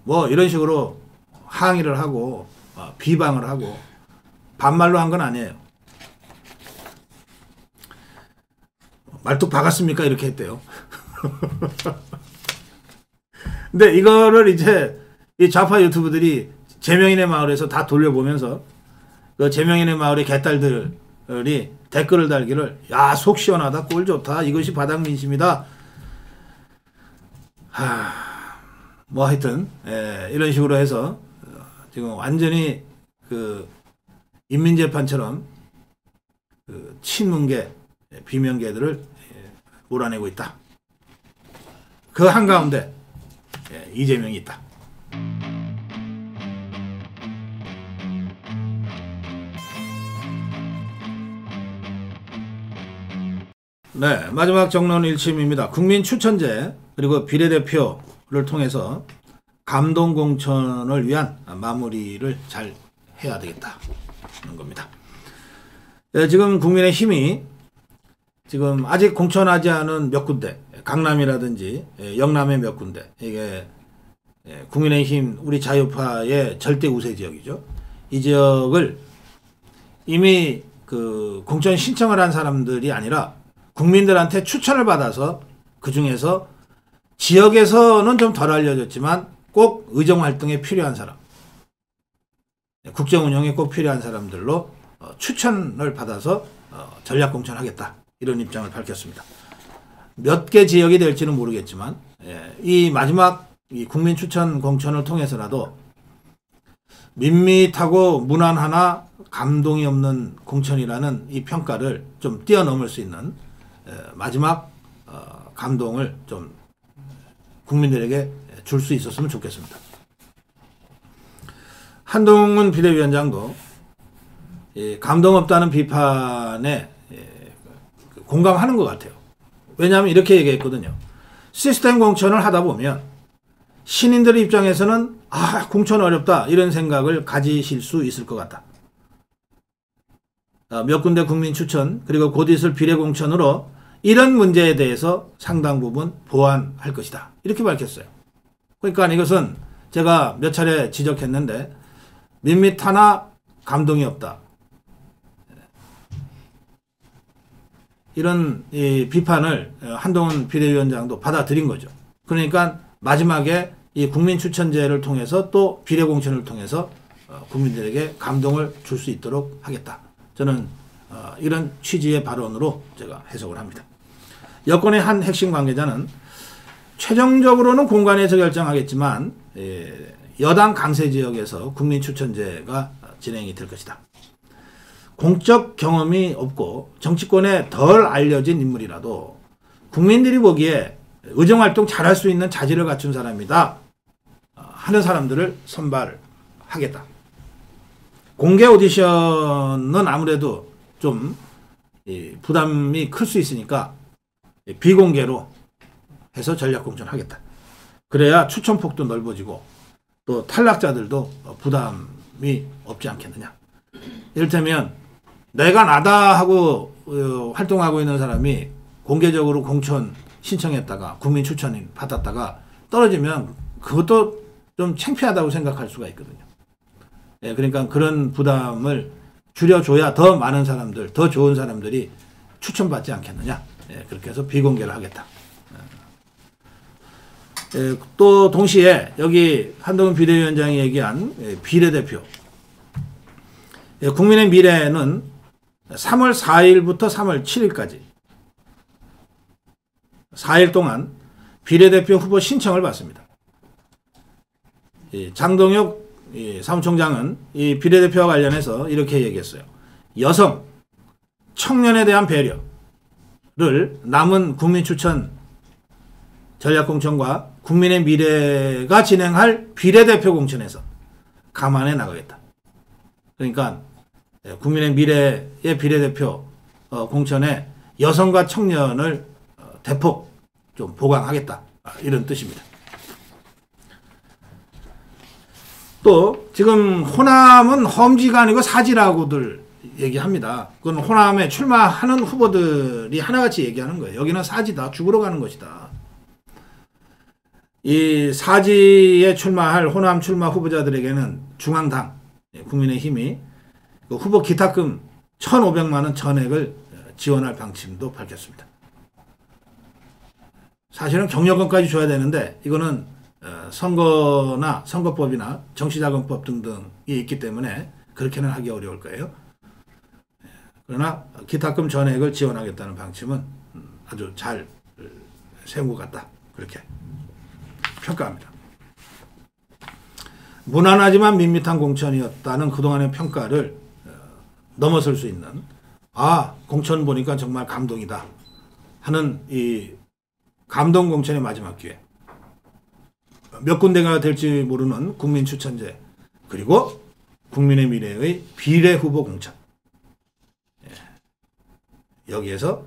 뭐 이런 식으로 항의를 하고 비방을 하고 반말로 한 건 아니에요. 말뚝 박았습니까? 이렇게 했대요. 근데 이거를 이제 이 좌파 유튜브들이 제명인의 마을에서 다 돌려보면서 그 제명인의 마을의 개딸들이 댓글을 달기를 야, 속 시원하다, 꼴 좋다, 이것이 바닥 민심이다. 뭐 하여튼 이런 식으로 해서 지금 완전히 그 인민재판처럼 그 친문계 비명계들을 몰아내고 있다. 그 한가운데 이재명이 있다. 네, 마지막 정론 일침입니다. 국민 추천제 그리고 비례대표를 통해서 감동 공천을 위한 마무리를 잘 해야 되겠다는 겁니다. 지금 국민의힘이 지금 아직 공천하지 않은 몇 군데, 강남이라든지 영남의 몇 군데, 이게 국민의힘 우리 자유파의 절대 우세 지역이죠. 이 지역을 이미 그 공천 신청을 한 사람들이 아니라 국민들한테 추천을 받아서 그 중에서 지역에서는 좀 덜 알려졌지만 꼭 의정활동에 필요한 사람, 국정운영에 꼭 필요한 사람들로 추천을 받아서 전략공천하겠다. 이런 입장을 밝혔습니다. 몇 개 지역이 될지는 모르겠지만 이 마지막 이 국민 추천 공천을 통해서라도 밋밋하고 무난하나 감동이 없는 공천이라는 이 평가를 좀 뛰어넘을 수 있는 마지막 감동을 좀 국민들에게 줄 수 있었으면 좋겠습니다. 한동훈 비대위원장도 감동 없다는 비판에 공감하는 것 같아요. 왜냐하면 이렇게 얘기했거든요. 시스템 공천을 하다 보면 신인들의 입장에서는 공천 어렵다 이런 생각을 가지실 수 있을 것 같다. 몇 군데 국민 추천 그리고 곧 있을 비례 공천으로 이런 문제에 대해서 상당 부분 보완할 것이다. 이렇게 밝혔어요. 그러니까 이것은 제가 몇 차례 지적했는데 밋밋하나 감동이 없다. 이런 이 비판을 한동훈 비대위원장도 받아들인 거죠. 그러니까 마지막에 이 국민추천제를 통해서 또 비례공천을 통해서 국민들에게 감동을 줄 수 있도록 하겠다. 저는 이런 취지의 발언으로 제가 해석을 합니다. 여권의 한 핵심 관계자는 최종적으로는 공관위에서 결정하겠지만 여당 강세 지역에서 국민추천제가 진행이 될 것이다. 공적 경험이 없고 정치권에 덜 알려진 인물이라도 국민들이 보기에 의정활동 잘할 수 있는 자질을 갖춘 사람이다 하는 사람들을 선발하겠다. 공개 오디션은 아무래도 좀 부담이 클 수 있으니까 비공개로 해서 전략공천하겠다. 그래야 추천폭도 넓어지고 또 탈락자들도 부담이 없지 않겠느냐. 이를테면 내가 나다 하고 활동하고 있는 사람이 공개적으로 공천 신청했다가 국민 추천인 받았다가 떨어지면 그것도 좀 창피하다고 생각할 수가 있거든요. 그러니까 그런 부담을 줄여줘야 더 많은 사람들, 더 좋은 사람들이 추천받지 않겠느냐. 그렇게 해서 비공개를 하겠다. 또 동시에 여기 한동훈 비대위원장이 얘기한 비례대표. 국민의 미래는 3월 4일부터 3월 7일까지 4일 동안 비례대표 후보 신청을 받습니다. 장동혁 사무총장은 이 비례대표와 관련해서 이렇게 얘기했어요. 여성, 청년에 대한 배려를 남은 국민추천 전략공천과 국민의 미래가 진행할 비례대표 공천에서 감안해 나가겠다. 그러니까 국민의 미래의 비례대표 공천에 여성과 청년을 대폭 좀 보강하겠다. 이런 뜻입니다. 또 지금 호남은 험지가 아니고 사지라고들 얘기합니다. 그건 호남에 출마하는 후보들이 하나같이 얘기하는 거예요. 여기는 사지다. 죽으러 가는 것이다. 이 사지에 출마할 호남 출마 후보자들에게는 중앙당, 국민의힘이 그 후보 기탁금 1,500만 원 전액을 지원할 방침도 밝혔습니다. 사실은 경력금까지 줘야 되는데 이거는 선거나 선거법이나 정치자금법 등등이 있기 때문에 그렇게는 하기 어려울 거예요. 그러나 기탁금 전액을 지원하겠다는 방침은 아주 잘 세운 것 같다. 그렇게 평가합니다. 무난하지만 밋밋한 공천이었다는 그동안의 평가를 넘어설 수 있는 공천 보니까 정말 감동이다 하는 이 감동 공천의 마지막 기회. 몇 군데가 될지 모르는 국민추천제 그리고 국민의 미래의 비례 후보 공천. 여기에서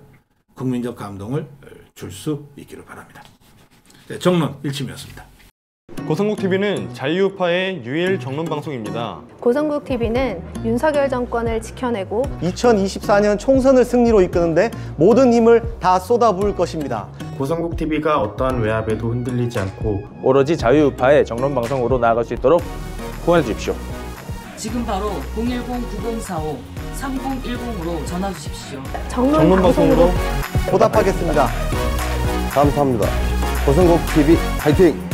국민적 감동을 줄 수 있기를 바랍니다. 정론 일침이었습니다.
고성국TV는 자유우파의 유일 정론 방송입니다.
고성국TV는 윤석열 정권을 지켜내고
2024년 총선을 승리로 이끄는데 모든 힘을 다 쏟아부을 것입니다.
고성국TV가 어떠한 외압에도 흔들리지 않고
오로지 자유우파의 정론 방송으로 나아갈 수 있도록 후원해 주십시오.
지금 바로 010-9045-3010으로 전화 주십시오.
정론 방송으로
보답하겠습니다.
감사합니다. 고성국TV 화이팅!